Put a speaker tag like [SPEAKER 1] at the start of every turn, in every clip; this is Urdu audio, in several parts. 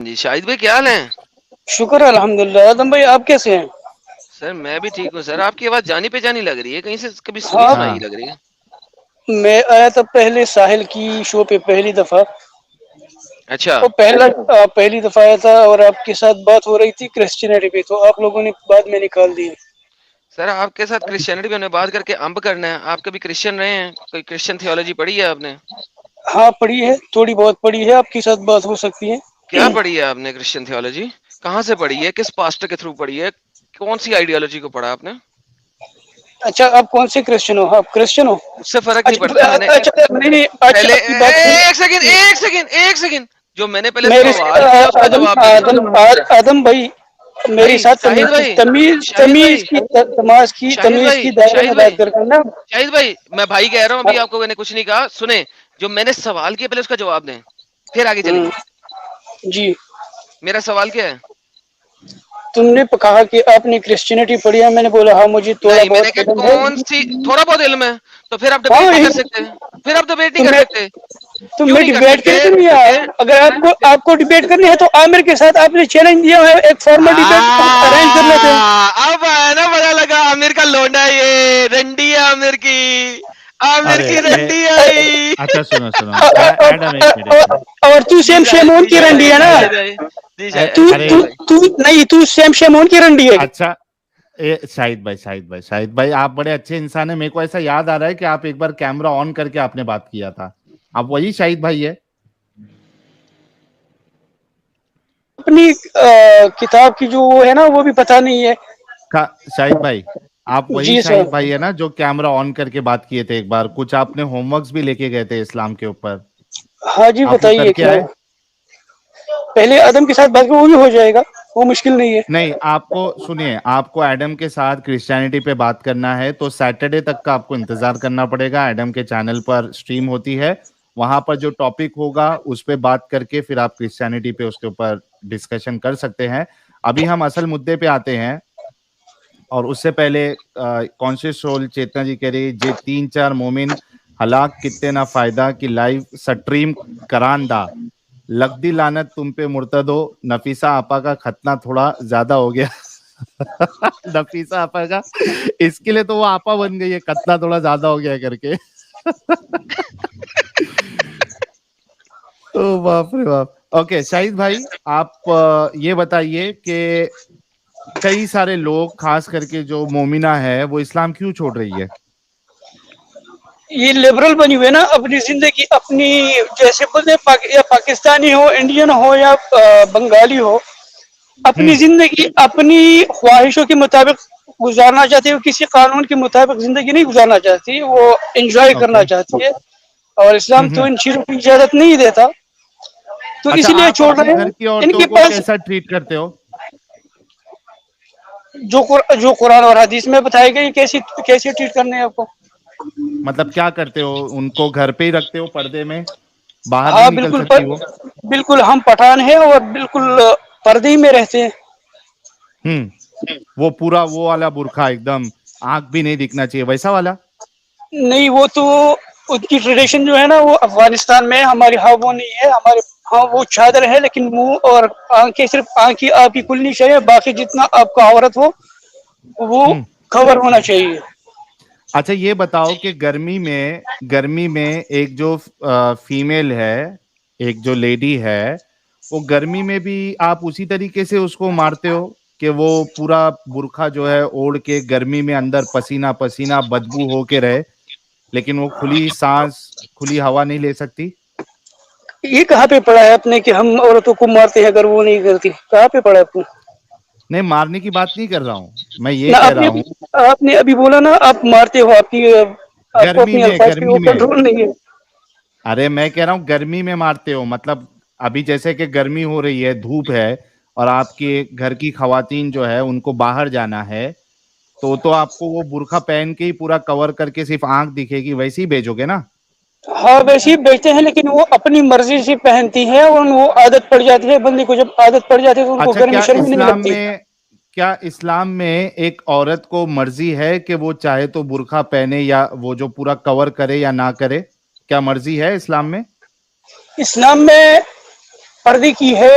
[SPEAKER 1] جی شاہد بھائی کیا حال ہیں؟
[SPEAKER 2] شکر الحمد للہ. آدم بھائی آپ کیسے ہیں؟
[SPEAKER 1] سر میں بھی ٹھیک ہوں سر. آپ کی آواز جانی پہ جانی لگ رہی ہے, کہیں سے کبھی سنی
[SPEAKER 2] ہاں
[SPEAKER 1] سنائی لگ رہی ہے.
[SPEAKER 2] میں آیا تھا پہلے ساحل کی شو پہ پہلی دفعہ.
[SPEAKER 1] اچھا
[SPEAKER 2] وہ پہلی دفعہ آیا تھا اور آپ کے ساتھ بات ہو رہی تھی کرسچینٹی پہ, تو آپ لوگوں نے بعد میں نکال دی.
[SPEAKER 1] سر آپ کے ساتھ کرسچینٹی پہ ہم نے بات کر کے امب کرنا ہے. آپ کبھی کرسچن رہے ہیں؟ کوئی کرسچن تھیولوجی پڑھی ہے آپ نے؟
[SPEAKER 2] ہاں پڑھی ہے, تھوڑی بہت پڑھی ہے, آپ کے ساتھ بات ہو سکتی ہے.
[SPEAKER 1] کیا پڑھی ہے آپ نے کرسچن تھیولوجی؟ کہاں سے پڑھی ہے؟ کس پاسٹر کے تھرو پڑھی ہے؟ کون سی آئیڈیالوجی کو پڑھا آپ نے؟
[SPEAKER 2] اچھا آپ کون سے کرسچن ہو؟ آپ کرسچن ہو؟
[SPEAKER 1] اس سے فرق نہیں پڑتا. میں نے
[SPEAKER 2] اچھا نہیں اچھا
[SPEAKER 1] پہلے
[SPEAKER 2] آپ کی بات
[SPEAKER 1] ایک سیکنڈ جو میں نے پہلے
[SPEAKER 2] میرے
[SPEAKER 1] سوال کیا اس کا جواب دے دیں.
[SPEAKER 2] آدم بھائی میرے
[SPEAKER 1] بھائی
[SPEAKER 2] ساتھ
[SPEAKER 1] شاہد بھائی شاہد
[SPEAKER 2] تمیز
[SPEAKER 1] بھائی
[SPEAKER 2] کی
[SPEAKER 1] شاہد
[SPEAKER 2] تمیز کی
[SPEAKER 1] بھائی
[SPEAKER 2] دائرے میں
[SPEAKER 1] شاہد
[SPEAKER 2] بات
[SPEAKER 1] بھائی
[SPEAKER 2] کرتا ہوں نا.
[SPEAKER 1] شاہد بھائی میں بھائی کہہ رہا ہوں, ابھی آپ کو میں نے کچھ نہیں کہا. سنیں, جو میں نے سوال کیا پہلے اس کا جواب دیں, پھر آگے چلیں گے.
[SPEAKER 2] جی
[SPEAKER 1] میرا سوال کیا ہے؟
[SPEAKER 2] تم نے کہا کہ آپ نے کرسچینٹی پڑھی ہے. میں نے بولا ہاں مجھے تھوڑا
[SPEAKER 1] نہیں, میں نے
[SPEAKER 2] بہت
[SPEAKER 1] کہ
[SPEAKER 2] علم ہے.
[SPEAKER 1] کون سی تھوڑا بہت علم ہے, تو پھر آپ
[SPEAKER 2] ہاں
[SPEAKER 1] ڈبیٹ نہیں کر سکتے. پھر آپ ڈبیٹ نہیں
[SPEAKER 2] تم
[SPEAKER 1] کر
[SPEAKER 2] میں
[SPEAKER 1] سکتے.
[SPEAKER 2] تم
[SPEAKER 1] کیوں
[SPEAKER 2] میں
[SPEAKER 1] نہیں کر
[SPEAKER 2] ڈبیٹ
[SPEAKER 1] سکتے؟
[SPEAKER 2] کر دوں گا.
[SPEAKER 1] پھر
[SPEAKER 2] اگر آپ کو ڈبیٹ کرنی ہے تو عامر کے ساتھ آپ نے چیلنج دیا ہے, ایک فارمل ڈبیٹ ارینج کر لیتے ہیں.
[SPEAKER 1] اب آیا نا پتا لگا عامر کا لونڈا, یہ رنڈی ہے عامر کی. عامر
[SPEAKER 3] ارے
[SPEAKER 1] کی رنڈی آئی.
[SPEAKER 3] اچھا سنو ایڈم ایک منٹ ایک منٹ.
[SPEAKER 2] اور تو
[SPEAKER 1] جی
[SPEAKER 2] سیم شیمون
[SPEAKER 1] جی
[SPEAKER 2] کی
[SPEAKER 1] شاہد
[SPEAKER 2] رنڈی
[SPEAKER 1] بھائی,
[SPEAKER 2] ہے
[SPEAKER 1] جی
[SPEAKER 2] نا.
[SPEAKER 1] شاہد بھائی, جی
[SPEAKER 3] ارے
[SPEAKER 1] شاہد بھائی.
[SPEAKER 2] تو سیم شیمون کی رنڈی ہے.
[SPEAKER 3] اچھا شاہد بھائی آپ بڑے اچھے انسان ہیں. میرے کو ایسا یاد آ رہا ہے کہ آپ ایک بار کیمرہ آن کر کے آپ نے بات کیا تھا. آپ وہی شاہد بھائی ہے؟
[SPEAKER 2] اپنی کتاب کی جو وہ ہے نا وہ بھی پتہ نہیں ہے.
[SPEAKER 3] شاہد بھائی آپ وہی
[SPEAKER 2] جی سر.
[SPEAKER 3] شاہد بھائی ہے نا جو کیمرہ آن کر کے بات کیے تھے ایک بار؟ کچھ آپ نے ہوم ورکس بھی لے کے گئے تھے اسلام کے اوپر,
[SPEAKER 2] ہاں جی
[SPEAKER 3] آپ وہ کر
[SPEAKER 2] بتائیے
[SPEAKER 3] کے
[SPEAKER 2] کیا
[SPEAKER 3] آئے؟
[SPEAKER 2] ہے. پہلے آدم کے ساتھ بات وہ بھی ہو جائے گا, وہ مشکل نہیں ہے.
[SPEAKER 3] نہیں, آپ کو سنیے, آپ کو ایڈم کے ساتھ کرسچینٹی پہ بات کرنا ہے تو سیٹرڈے تک کا آپ کو انتظار کرنا پڑے گا. ایڈم کے چینل پر سٹریم ہوتی ہے, وہاں پر جو ٹاپک ہوگا اس پہ بات کر کے پھر آپ کرسچینٹی پہ اس کے اوپر ڈسکشن کر سکتے ہیں. ابھی ہم اصل مدے پہ آتے ہیں, اور اس سے پہلے کانشیس سول چیتنا جی کہہ رہی جے 3-4 مومن ہلاک کتے نہ فائدہ کی لائیو سٹریم کراندہ لگدی لعنت تم پہ مرتدو. نفیسہ آپا کا ختنہ تھوڑا زیادہ ہو گیا. نفیسہ آپا کا, اس کے لیے تو وہ آپا بن گئی ہے, ختنہ تھوڑا زیادہ ہو گیا کر کے. او باپ رے باپ. اوکے شاہد بھائی آپ یہ بتائیے کہ کئی سارے لوگ خاص کر کے جو مومنہ ہے وہ اسلام کیوں چھوڑ رہی ہے؟
[SPEAKER 2] یہ لبرل بنی ہوئی ہے نا اپنی زندگی اپنی, جیسے بولتے یا پاکستانی ہو, انڈین ہو, یا بنگالی ہو, اپنی
[SPEAKER 3] ہوں
[SPEAKER 2] زندگی اپنی خواہشوں کے مطابق گزارنا چاہتی ہے. وہ کسی قانون کے مطابق زندگی نہیں گزارنا چاہتی, وہ انجوائے
[SPEAKER 3] اوکے.
[SPEAKER 2] کرنا چاہتی ہے. اور اسلام تو ان چیزوں کی اجازت نہیں دیتا, تو
[SPEAKER 3] اچھا
[SPEAKER 2] اسی لیے
[SPEAKER 3] آپ
[SPEAKER 2] چھوڑ
[SPEAKER 3] اپنے
[SPEAKER 2] رہے ہیں.
[SPEAKER 3] گھر کی
[SPEAKER 2] ان
[SPEAKER 3] عورتوں
[SPEAKER 2] کے
[SPEAKER 3] کو
[SPEAKER 2] پاس
[SPEAKER 3] کیسا ٹریٹ کرتے ہو؟
[SPEAKER 2] جو قرآن اور حدیث میں بتائی گئی کیسی ٹریٹ کرنے ہیں آپ کو.
[SPEAKER 3] مطلب کیا کرتے ہو, ان کو گھر پہ ہی رکھتے ہو پردے میں, باہر نہیں
[SPEAKER 2] ہاں
[SPEAKER 3] نکل
[SPEAKER 2] بالکل
[SPEAKER 3] سکتی وہ؟
[SPEAKER 2] بالکل ہم پٹھان ہیں اور بالکل پردے میں رہتے ہیں.
[SPEAKER 3] وہ پورا وہ والا برقع ایک دم آنکھ بھی نہیں دکھنا چاہیے ویسا والا؟
[SPEAKER 2] نہیں, وہ تو ان کی ٹریڈیشن جو ہے نا وہ افغانستان میں, ہماری ہاں وہ نہیں ہے. ہمارے ہاں وہ چادر ہے, لیکن منہ اور آنکھیں صرف آنکھ کی آپ کی کھلنی چاہیے, باقی جتنا آپ کا عورت ہو وہ کور ہونا چاہیے.
[SPEAKER 3] اچھا یہ بتاؤ کہ گرمی میں ایک جو فیمیل ہے, ایک جو لیڈی ہے, وہ گرمی میں بھی آپ اسی طریقے سے اس کو مارتے ہو کہ وہ پورا برقعہ جو ہے اوڑھ کے گرمی میں اندر پسینہ پسینہ بدبو ہو کے رہے, لیکن وہ کھلی سانس کھلی ہوا نہیں لے سکتی؟
[SPEAKER 2] یہ کہاں پہ پڑا ہے آپ نے کہ ہم عورتوں کو مارتے ہیں اگر وہ نہیں کرتی؟ کہاں پہ پڑا ہے آپ کو؟
[SPEAKER 3] نہیں, مارنے کی بات نہیں کر رہا ہوں, میں یہ
[SPEAKER 2] نہ
[SPEAKER 3] کہہ رہا ہوں
[SPEAKER 2] آپ نے ابھی بولا نا آپ مارتے ہو, آپ کو اپنی الفاظ پہ
[SPEAKER 3] گرمی
[SPEAKER 2] وہ
[SPEAKER 3] میں
[SPEAKER 2] کنٹرول نہیں ہے.
[SPEAKER 3] ارے میں کہہ رہا ہوں گرمی میں مارتے ہو, مطلب ابھی جیسے کہ گرمی ہو رہی ہے, دھوپ ہے, اور آپ کے گھر کی خواتین جو ہے ان کو باہر جانا ہے, تو آپ کو وہ برقعہ پہن کے ہی پورا کور کر کے صرف آنکھ دکھے گی ویسے ہی بھیجو گے نا؟
[SPEAKER 2] ہاں ویسے ہی بیچتے ہیں, لیکن وہ اپنی مرضی سے پہنتی ہیں, اور وہ عادت پڑ جاتی ہے بندی کو. جب عادت پڑ جاتی ہے تو ان کو
[SPEAKER 3] اچھا
[SPEAKER 2] گرمی شرمی نہیں لگتی.
[SPEAKER 3] کیا اسلام میں ایک عورت کو مرضی ہے کہ وہ چاہے تو برقعہ پہنے یا وہ جو پورا کور کرے یا نہ کرے؟ کیا مرضی ہے اسلام میں؟
[SPEAKER 2] اسلام میں پردے کی ہے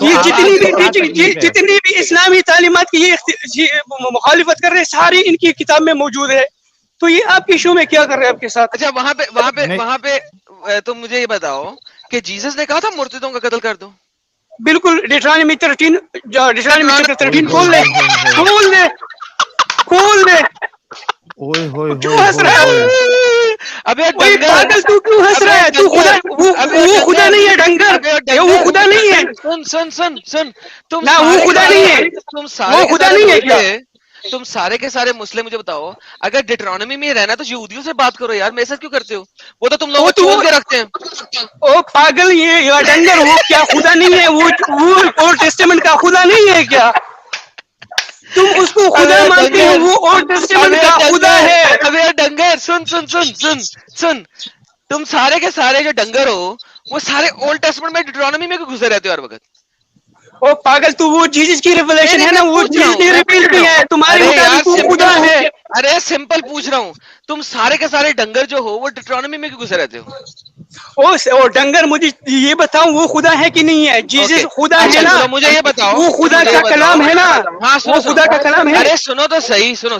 [SPEAKER 2] یہ جتنی بھی اسلامی تعلیمات کی یہ مخالفت کر رہے ہیں ساری ان کی کتاب میں موجود ہے. تو یہ آپ کے شو میں کیا کر رہے ہیں آپ کے ساتھ؟
[SPEAKER 1] اچھا وہاں پہ تم مجھے یہ بتاؤ کہ جیسس نے کہا تھا مرتدوں کا قتل کر دو.
[SPEAKER 2] بالکل. ڈیٹرانومی 13 کھول دے.
[SPEAKER 3] اوئے ہوئے
[SPEAKER 2] کیوں ہنس رہا ہے؟
[SPEAKER 1] ابے
[SPEAKER 2] پاگل تو کیوں ہنس رہا ہے؟ تو خدا وہ خدا نہیں ہے ڈنگر. وہ خدا نہیں ہے.
[SPEAKER 1] سن تم
[SPEAKER 2] نہ وہ خدا نہیں ہے.
[SPEAKER 1] تم سارے خدا نہیں ہے کیا؟ تم سارے کے سارے مسلم مجھے بتاؤ اگر ڈیٹرانومی میں رہنا تو یہودیوں سے بات کرو یار. میرے ساتھ کیوں کرتے ہو؟ وہ تو تم لوگ چھوڑ کے رکھتے ہیں.
[SPEAKER 2] او پاگل یہ ڈنگر وہ کیا خدا نہیں ہے؟ وہ اولڈ ٹیسٹمنٹ کا خدا نہیں ہے کیا؟ تم اس کو خدا مانتے ہو. وہ اولڈ ٹیسٹمنٹ کا خدا ہے.
[SPEAKER 1] ابے ڈنگر سن تم سارے کے سارے جو ڈنگر ہو وہ سارے اولڈ ٹیسٹمنٹ میں ڈیٹرانومی میں گھسے رہتے ہو ہر وقت.
[SPEAKER 2] او پاگل تو وہ جیسس کی ریویلیشن ہے نا وہ جیسس نے ریویل کی ہے. تمہارے مطابق وہ خدا ہے.
[SPEAKER 1] ارے سمپل پوچھ رہا ہوں تم سارے کے سارے ڈنگر جو ہو وہ ڈیٹرانومی میں کیوں گھسے رہتے ہو؟
[SPEAKER 2] او ڈنگر مجھے یہ بتاؤ وہ خدا ہے کہ نہیں ہے؟ جیسس خدا ہے نا.
[SPEAKER 1] مجھے یہ بتاؤ
[SPEAKER 2] وہ خدا کا کلام ہے نا.
[SPEAKER 1] ہاں
[SPEAKER 2] وہ خدا کا کلام ہے.
[SPEAKER 1] ارے سنو تو صحیح سنو.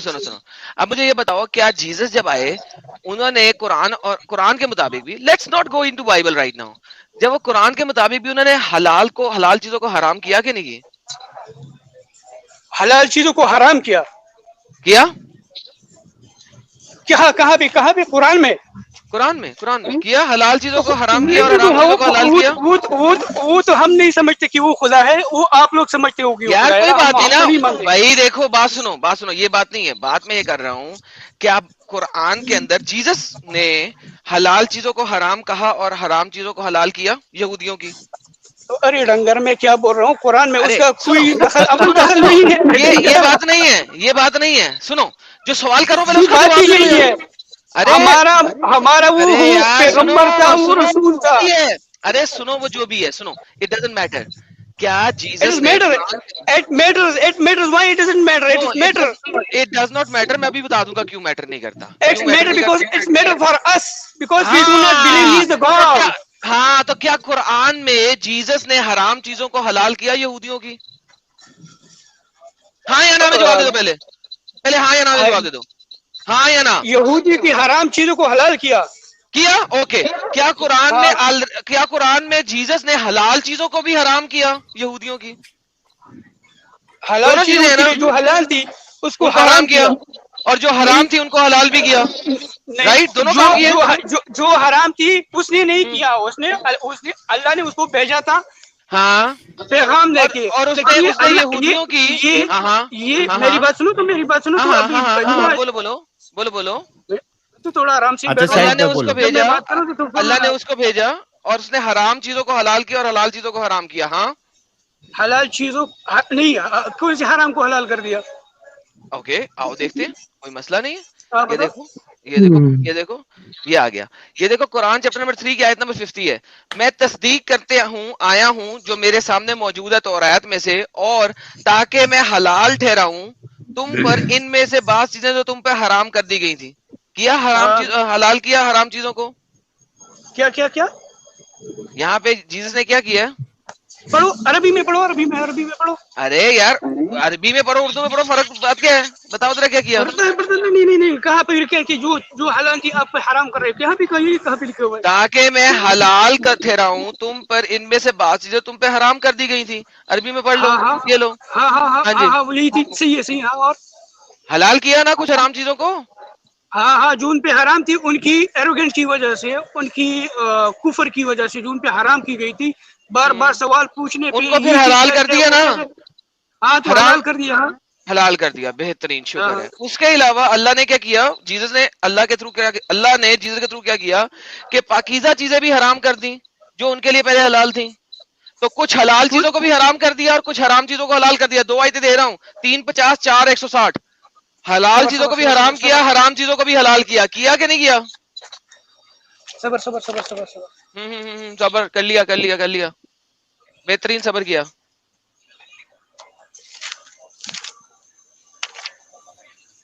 [SPEAKER 1] اب مجھے یہ بتاؤ کیا جیسس جب آئے انہوں نے قرآن کے مطابق بھی let's not go into Bible right now جب وہ قرآن کے مطابق بھی انہوں نے حلال چیزوں کو حرام کیا کہ نہیں
[SPEAKER 2] حلال چیزوں کو حرام کیا کہاں بھی قرآن میں
[SPEAKER 1] کیا حلال چیزوں کو حرام کیا اور حرام چیزوں کو حلال کیا.
[SPEAKER 2] وہ تو ہم نہیں سمجھتے کہ وہ خدا ہے. وہ آپ لوگ سمجھتے ہو.
[SPEAKER 1] یار کوئی بات نہیں نا بھائی. دیکھو بات سنو یہ بات نہیں ہے. بات میں یہ کر رہا ہوں کہ آپ قرآن کے اندر جیسس نے حلال چیزوں کو حرام کہا اور حرام چیزوں کو حلال کیا یہودیوں کی.
[SPEAKER 2] ارے ڈنگر میں کیا بول رہا ہوں قرآن میں اس کا کوئی دخل نہیں ہے.
[SPEAKER 1] یہ بات نہیں ہے. سنو جو سوال کرو
[SPEAKER 2] ہمارا وہ پیغمبر تھا وہ رسول تھا.
[SPEAKER 1] ارے سنو وہ جو بھی ہے سنو اٹ ڈزنٹ میٹر. کیا Jesus it does not matter. میں ابھی بتا دوں گا کیوں میٹر نہیں کرتا. ہاں تو کیا قرآن میں جیسس نے حرام چیزوں کو حلال کیا یہودیوں کی؟ ہاں یا نا میں جواب دے دو پہلے ہاں یا نا میں جواب دے دو. ہاں یا نا
[SPEAKER 2] یہودی کی حرام چیزوں کو حلال کیا
[SPEAKER 1] اوکے. کیا قرآن میں جیسس نے حلال چیزوں کو بھی حرام کیا یہودیوں کی؟
[SPEAKER 2] حلال چیزیں جو حلال تھی اس کو
[SPEAKER 1] حرام کیا اور جو حرام تھی ان کو حلال بھی کیا. رائٹ دونوں کام کیے.
[SPEAKER 2] جو حرام تھی اس نے نہیں کیا. اس نے اللہ نے اس کو بھیجا تھا
[SPEAKER 1] ہاں
[SPEAKER 2] پیغام لے کے.
[SPEAKER 1] اور اس نے یہودیوں کی
[SPEAKER 2] یہ میری بات سنو تو میری بات سنو
[SPEAKER 1] بولو
[SPEAKER 2] تو تھوڑا آرام سے.
[SPEAKER 1] اللہ نے اس کو بھیجا اور اس نے حرام چیزوں کو حلال کیا اور حلال چیزوں کو حرام کیا. ہاں
[SPEAKER 2] حلال چیزوں نہیں کون سی حرام کو حلال کر دیا.
[SPEAKER 1] اوکے آؤ دیکھتے ہیں کوئی مسئلہ نہیں ہے. یہ دیکھو یہ آ گیا. یہ دیکھو قرآن چیپٹر نمبر 3 کی آیت نمبر 50 ہے. میں تصدیق کرتے آیا ہوں جو میرے سامنے موجود ہے تورات میں سے اور تاکہ میں حلال ٹھہراؤں تم پر ان میں سے بعض چیزیں جو تم پہ حرام کر دی گئی تھی. کیا حلال کیا حرام چیزوں کو.
[SPEAKER 2] کیا
[SPEAKER 1] یہاں پہ جیسس نے کیا کیا؟
[SPEAKER 2] پڑھو عربی میں پڑھو.
[SPEAKER 1] ارے یار عربی میں پڑھو اردو میں پڑھو فرق بات کیا ہے بتاؤ ذرا کیا
[SPEAKER 2] نہیں کہاں پہ لکھا ہے کہ جو حلال کی آپ پہ حرام کر رہے ہیں. کہاں پہ لکھا ہوا ہے
[SPEAKER 1] تاکہ میں حلال کر ٹھہراؤں تم پر ان میں سے بعض چیزیں تم پہ حرام کر دی گئی تھی. عربی میں پڑھ لو. یہ لو
[SPEAKER 2] ہاں یہی تھی. صحیح ہے. اور
[SPEAKER 1] حلال کیا نا کچھ حرام چیزوں کو.
[SPEAKER 2] ہاں جو ان پہ حرام تھی ان کی ایروگنٹ کی وجہ سے ان کی کفر کی وجہ سے جو ان پہ حرام کی گئی تھی بار سوال پوچھنے پہ
[SPEAKER 1] ان کو پھر حلال کر دیا نا.
[SPEAKER 2] ہاں تو حلال کر دیا.
[SPEAKER 1] حلال کر دیا. بہترین شکر ہے. اس کے علاوہ اللہ نے کیا کیا؟ جیسس نے اللہ کے تھرو کیا کیا کہ پاکیزہ چیزیں بھی حرام کر دی جو ان کے لیے پہلے حلال تھیں. تو کچھ حلال چیزوں کو بھی حرام کر دیا اور کچھ حرام چیزوں کو حلال کر دیا. 2 آیتیں دے رہا ہوں 3 50 4 160. حلال چیزوں کو بھی حرام کیا حرام چیزوں کو بھی حلال کیا کہ نہیں کیا؟ صبر کر لیا بہترین صبر کیا.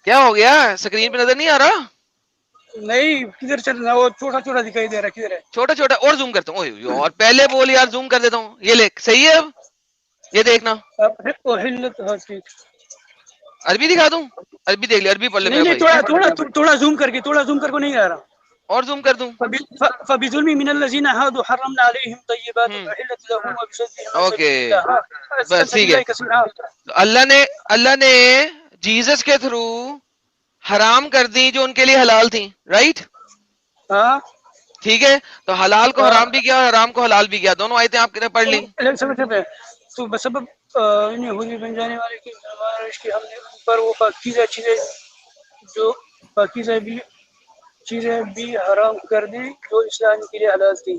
[SPEAKER 1] کیا ہو گیا؟ اسکرین پہ نظر نہیں آ رہا؟
[SPEAKER 2] نہیں کدھر چلنا وہ چھوٹا دکھائی دے رہا. کدھر ہے
[SPEAKER 1] چھوٹا اور زوم کرتا ہوں اور پہلے بول یار زوم کر دیتا ہوں. یہ لے صحیح ہے. اب یہ دیکھنا
[SPEAKER 2] احلت، ہاں ٹھیک.
[SPEAKER 1] عربی دکھا دوں, عربی دیکھ لے, عربی پڑھ لے
[SPEAKER 2] نہیں
[SPEAKER 1] میرا
[SPEAKER 2] نہیں
[SPEAKER 1] بھائی,
[SPEAKER 2] تھوڑا زوم کر کے نہیں آ رہا.
[SPEAKER 1] اور زوم کر دوں.
[SPEAKER 2] فبظلم من الذين هادوا حرمنا عليهم طيبات احلت لهم وبصدهم عن
[SPEAKER 1] اوکے
[SPEAKER 2] سبيل الله
[SPEAKER 1] بس ٹھیک ہے.
[SPEAKER 2] كثيرا.
[SPEAKER 1] اللہ نے جیزس کے تھرو حرام کر دی جو ان کے لیے حلال تھی, رائٹ,
[SPEAKER 2] ہاں
[SPEAKER 1] ٹھیک ہے. تو حلال کو حرام بھی کیا اور حرام کو حلال بھی کیا, دونوں آیتیں آپ نے پڑھ لی.
[SPEAKER 2] تو بسبب یہودی بن جانے والے کی نمائش کی ہم نے ان پر وہ پاکیزہ چیزیں جو پاکیزہ بھی چیزیں بھی حرام کر دی جو اسلام کے لیے حلال تھی,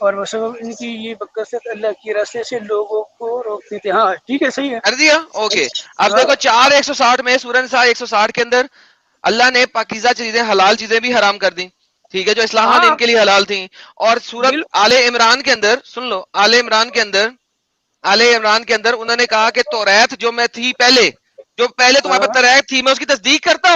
[SPEAKER 2] اور بسبب ان کی یہ بکثرت اللہ کی راستے سے لوگوں کو روکتے تھے. ہاں ٹھیک ہے, صحیح ہے.
[SPEAKER 1] کر دیا, اوکے. اب دیکھو 4:160 میں سورہ نساء 160 کے اندر اللہ نے پاکیزہ چیزیں, حلال چیزیں بھی حرام کر دی, ٹھیک ہے, جو اسلام نے ان کے لیے حلال تھیں. اور سورۃ آل عمران کے اندر سن لو, آل عمران کے اندر انہوں نے کہا کہ توریت جو میں تھی پہلے, جو پہلے تمہارے پاس توریت تھی, میں اس کی تصدیق کرتا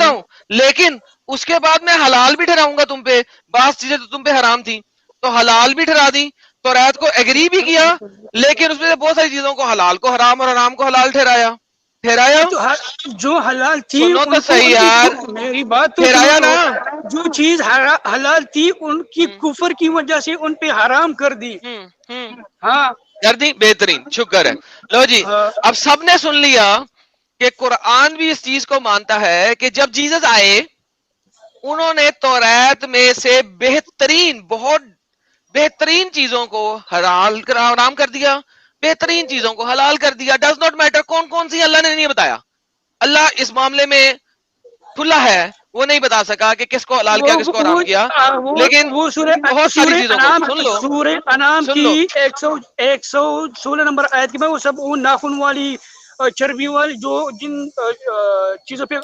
[SPEAKER 1] ہوں, لیکن اس کے بعد میں حلال بھی ٹھہراؤں گا تم پہ, بعض چیزیں تو تم پہ حرام تھیں تو حلال بھی ٹھہرا دی. توریت کو ایگری بھی کیا, لیکن اس میں سے بہت ساری چیزوں کو حلال کو حرام اور حرام کو حلال ٹھہرایا.
[SPEAKER 2] جو حلال تھی
[SPEAKER 1] سنو تو صحیح یار,
[SPEAKER 2] میری بات تو
[SPEAKER 1] ٹھہرایا نا,
[SPEAKER 2] جو چیز حلال تھی ان کی کفر کی وجہ سے ان پہ حرام کر دی. ہاں
[SPEAKER 1] کر دی, بہترین, شکر ہے. لو جی, اب سب نے سن لیا کہ قرآن بھی اس چیز کو مانتا ہے کہ جب جیزس آئے انہوں نے توریت میں سے بہت بہترین چیزوں کو حرام کر دیا, بہترین چیزوں کو حلال کر دیا. ڈز ناٹ میٹر کون کون سی, اللہ نے نہیں بتایا. اللہ اس معاملے میں کھلا ہے, وہ نہیں بتا سکا کہ کس کو حلال کیا کس کو حرام کیا, لیکن بہت ساری چیزوں کو سن لو,
[SPEAKER 2] سورہ انعام کی 116 نمبر آیت میں وہ سب ناخن والی چربی والی جو جن چیزوں پہ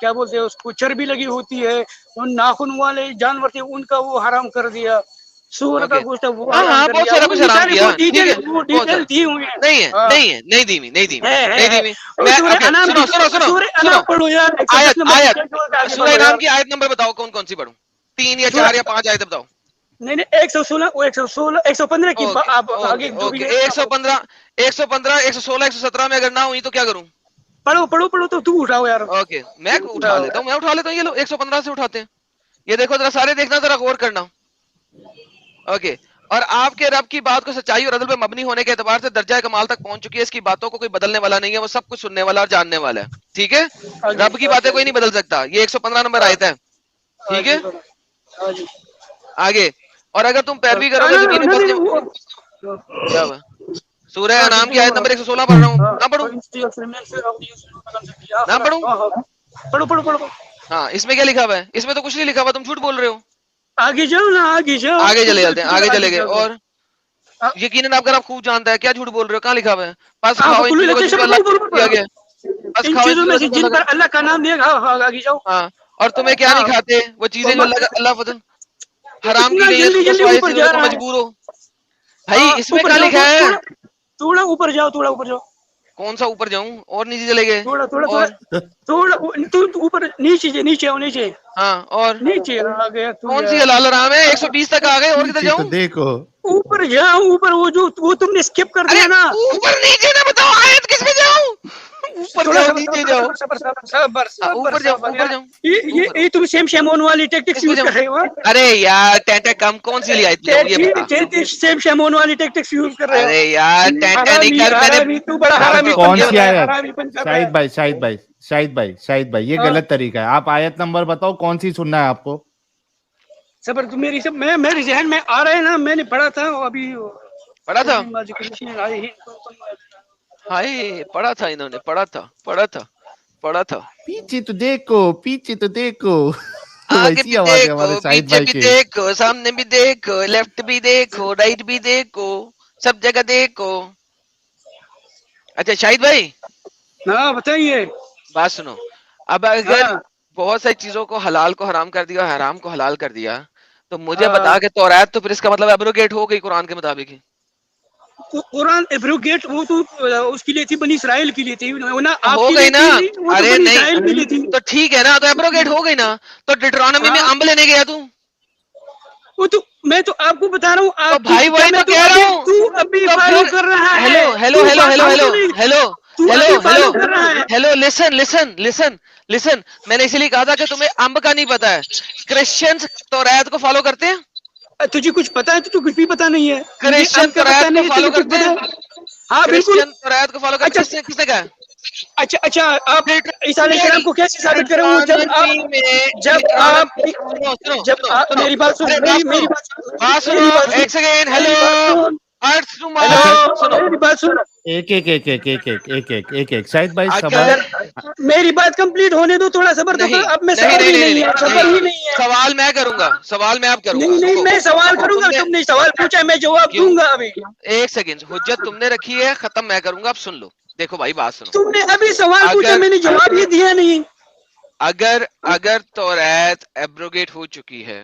[SPEAKER 2] کیا بولتے ہیں اس کو چربی لگی ہوتی ہے, ان ناخن والے جانور تھے ان کا وہ حرام کر دیا. سور کا گوشت وہ
[SPEAKER 1] ہاں بہت سارا کچھ حرام کیا,
[SPEAKER 2] ڈیٹیل دی ہوئی ہیں.
[SPEAKER 1] نہیں دی سورہ انعام کی آیت نمبر بتاؤ, کون سی پڑھوں, 3 یا 4 یا 5 آیت بتاؤ.
[SPEAKER 2] نہیں 115 کی آپ آگے
[SPEAKER 1] 115 116 117 میں اگر نہ ہوئی تو کیا کروں,
[SPEAKER 2] پڑھو تو اٹھاؤ یار.
[SPEAKER 1] اوکے میں اٹھا لیتا ہوں, یہ لو 115 سے اٹھاتے ہیں. یہ دیکھو ذرا سارے دیکھنا, ذرا غور کرنا. اوکے, اور آپ کے رب کی بات کو سچائی اور عدل پہ مبنی ہونے کے اعتبار سے درجہ کمال تک پہنچ چکی ہے. اس کی باتوں کو کوئی بدلنے والا نہیں ہے, وہ سب کچھ سننے والا اور جاننے والا ہے, ٹھیک ہے. رب کی باتیں کوئی نہیں بدل سکتا. یہ 115 نمبر آیت ہے, ٹھیک ہے. آگے, اور اگر تم پیروی کرو گے زمین پر کیا ہوا, سورہ انعام کی آیت نمبر 116 پڑھ رہا ہوں, نہ پڑھوں. ہاں, اس میں کیا لکھا ہوا ہے, اس میں تو کچھ نہیں لکھا ہوا, تم جھوٹ بول رہے ہو.
[SPEAKER 2] آگے جاؤ نا, آگے
[SPEAKER 1] چلے جاتے ہیں, آگے چلے گئے. اور یقیناً آپ کا رب خوب جانتا ہے, کیا جھوٹ بول رہے ہو, کہاں لکھا ہوا ہے. بس کھاؤ ان چیزوں کو جن کو اللہ دیا گیا, بس کھاؤ ان چیزوں کو جن پر
[SPEAKER 2] اللہ کا نام دیا. آگے جاؤ.
[SPEAKER 1] ہاں, اور تمہیں کیا نہیں کھاتے وہ چیزیں جو اللہ فضل حرام کی گئی ہے, تم مجبور ہو. بھائی اس میں کیا لکھا ہے,
[SPEAKER 2] تھوڑا اوپر جاؤ.
[SPEAKER 1] کون سا اوپر جاؤں, اور نیچے چلے گئے,
[SPEAKER 2] تھوڑا اوپر نیچے.
[SPEAKER 1] ہاں, اور
[SPEAKER 2] نیچے آ گیا.
[SPEAKER 1] کون سی حلال حرام ہے, 120 تک آ گئے, اور کدھر جاؤں.
[SPEAKER 3] دیکھو
[SPEAKER 2] اوپر جاؤ, اوپر وہ تم نے اسکپ کر دیا نا.
[SPEAKER 1] اوپر نیچے نہ بتاؤ, آیت کس میں جاؤں, اوپر جاؤ نیچے جاؤ, اوپر جاؤ.
[SPEAKER 2] یہ تم شیمون والی ٹیکٹکس یوز کر رہے ہو.
[SPEAKER 1] ارے یار ٹینٹا کم کون سی لی آئی تھی, یہ بتا.
[SPEAKER 2] شیمون والی ٹیکٹکس یوز کر رہے ہو.
[SPEAKER 1] ارے یار ٹینٹا نہیں کر, میں نے
[SPEAKER 2] تو بڑا حرامی.
[SPEAKER 3] کون سی آیت, شاہد بھائی یہ غلط طریقہ ہے. آپ آیت نمبر بتاؤ, کون سی سننا ہے آپ کو.
[SPEAKER 2] صبر, میری ذہن میں آ رہا ہے نا, میں نے پڑھا تھا ابھی.
[SPEAKER 1] پڑھا تھا, ہائے پڑھا تھا, انہوں نے پڑھا تھا.
[SPEAKER 3] پیچھے تو دیکھو
[SPEAKER 1] آگے بھی دیکھو, پیچھے بھی دیکھو, سامنے بھی دیکھو, لیفٹ بھی دیکھو, رائٹ بھی دیکھو, سب جگہ دیکھو. اچھا شاہد بھائی,
[SPEAKER 2] ہاں بتائیے.
[SPEAKER 1] بات سنو. اب اگر بہت ساری چیزوں کو حلال کو حرام کر دیا, حرام کو حلال کر دیا, تو مجھے بتا کہ توریت تو پھر اس کا مطلب ایبروگیٹ ہو گئی قرآن کے مطابق ہی.
[SPEAKER 2] قرآن ایبروگیٹ وہ تو اس کے لیے تھی, بنی اسرائیل کے لیے تھی,
[SPEAKER 1] ہو گئی نا. ارے نہیں تو ٹھیک ہے نا, تو ایبروگیٹ ہو گئی نا. تو ڈیٹرانومی میں امب لینے گیا تو
[SPEAKER 2] وہ تو میں تو آپ کو بتا رہا ہوں.
[SPEAKER 1] تو بھائی وہی تو کہہ رہا ہوں.
[SPEAKER 2] تو ابھی فالو کر رہا ہے.
[SPEAKER 1] ہیلو لسن, میں نے اسی لیے کہا تھا کہ تمہیں امب کا نہیں پتا ہے. کرسچنز توریت کو فالو کرتے ہیں.
[SPEAKER 2] تجھے کچھ پتا ہے تو کچھ بھی پتا نہیں ہے.
[SPEAKER 1] کرسچن توریت کو فالو کرتے ہیں.
[SPEAKER 2] ہاں بالکل.
[SPEAKER 1] کرسچن توریت کو فالو کرتے ہیں. کس نے کہا؟
[SPEAKER 2] اچھا آپ عیسیٰ علیہ السلام کو کیسے ثابت کریں وہ جب آپ میری بات سنو.
[SPEAKER 1] ایک سیکنڈ. ہیلو
[SPEAKER 2] میری بات سنو.
[SPEAKER 3] ایک شاہد بھائی
[SPEAKER 2] میری بات کمپلیٹ ہونے دو, تھوڑا صبر دو. اب میں صبر ہی نہیں ہے.
[SPEAKER 1] سوال میں کروں گا.
[SPEAKER 2] نہیں میں سوال کروں گا. تم نے سوال پوچھا میں جواب دوں گا. ابھی
[SPEAKER 1] ایک سیکنڈ. حجت تم نے رکھی ہے, ختم میں کروں گا. اب سن لو. دیکھو بھائی بات سنو.
[SPEAKER 2] تم نے ابھی سوال پوچھا, میں نے جواب یہ دیا نہیں.
[SPEAKER 1] اگر توریت ایبروگیٹ ہو چکی ہے,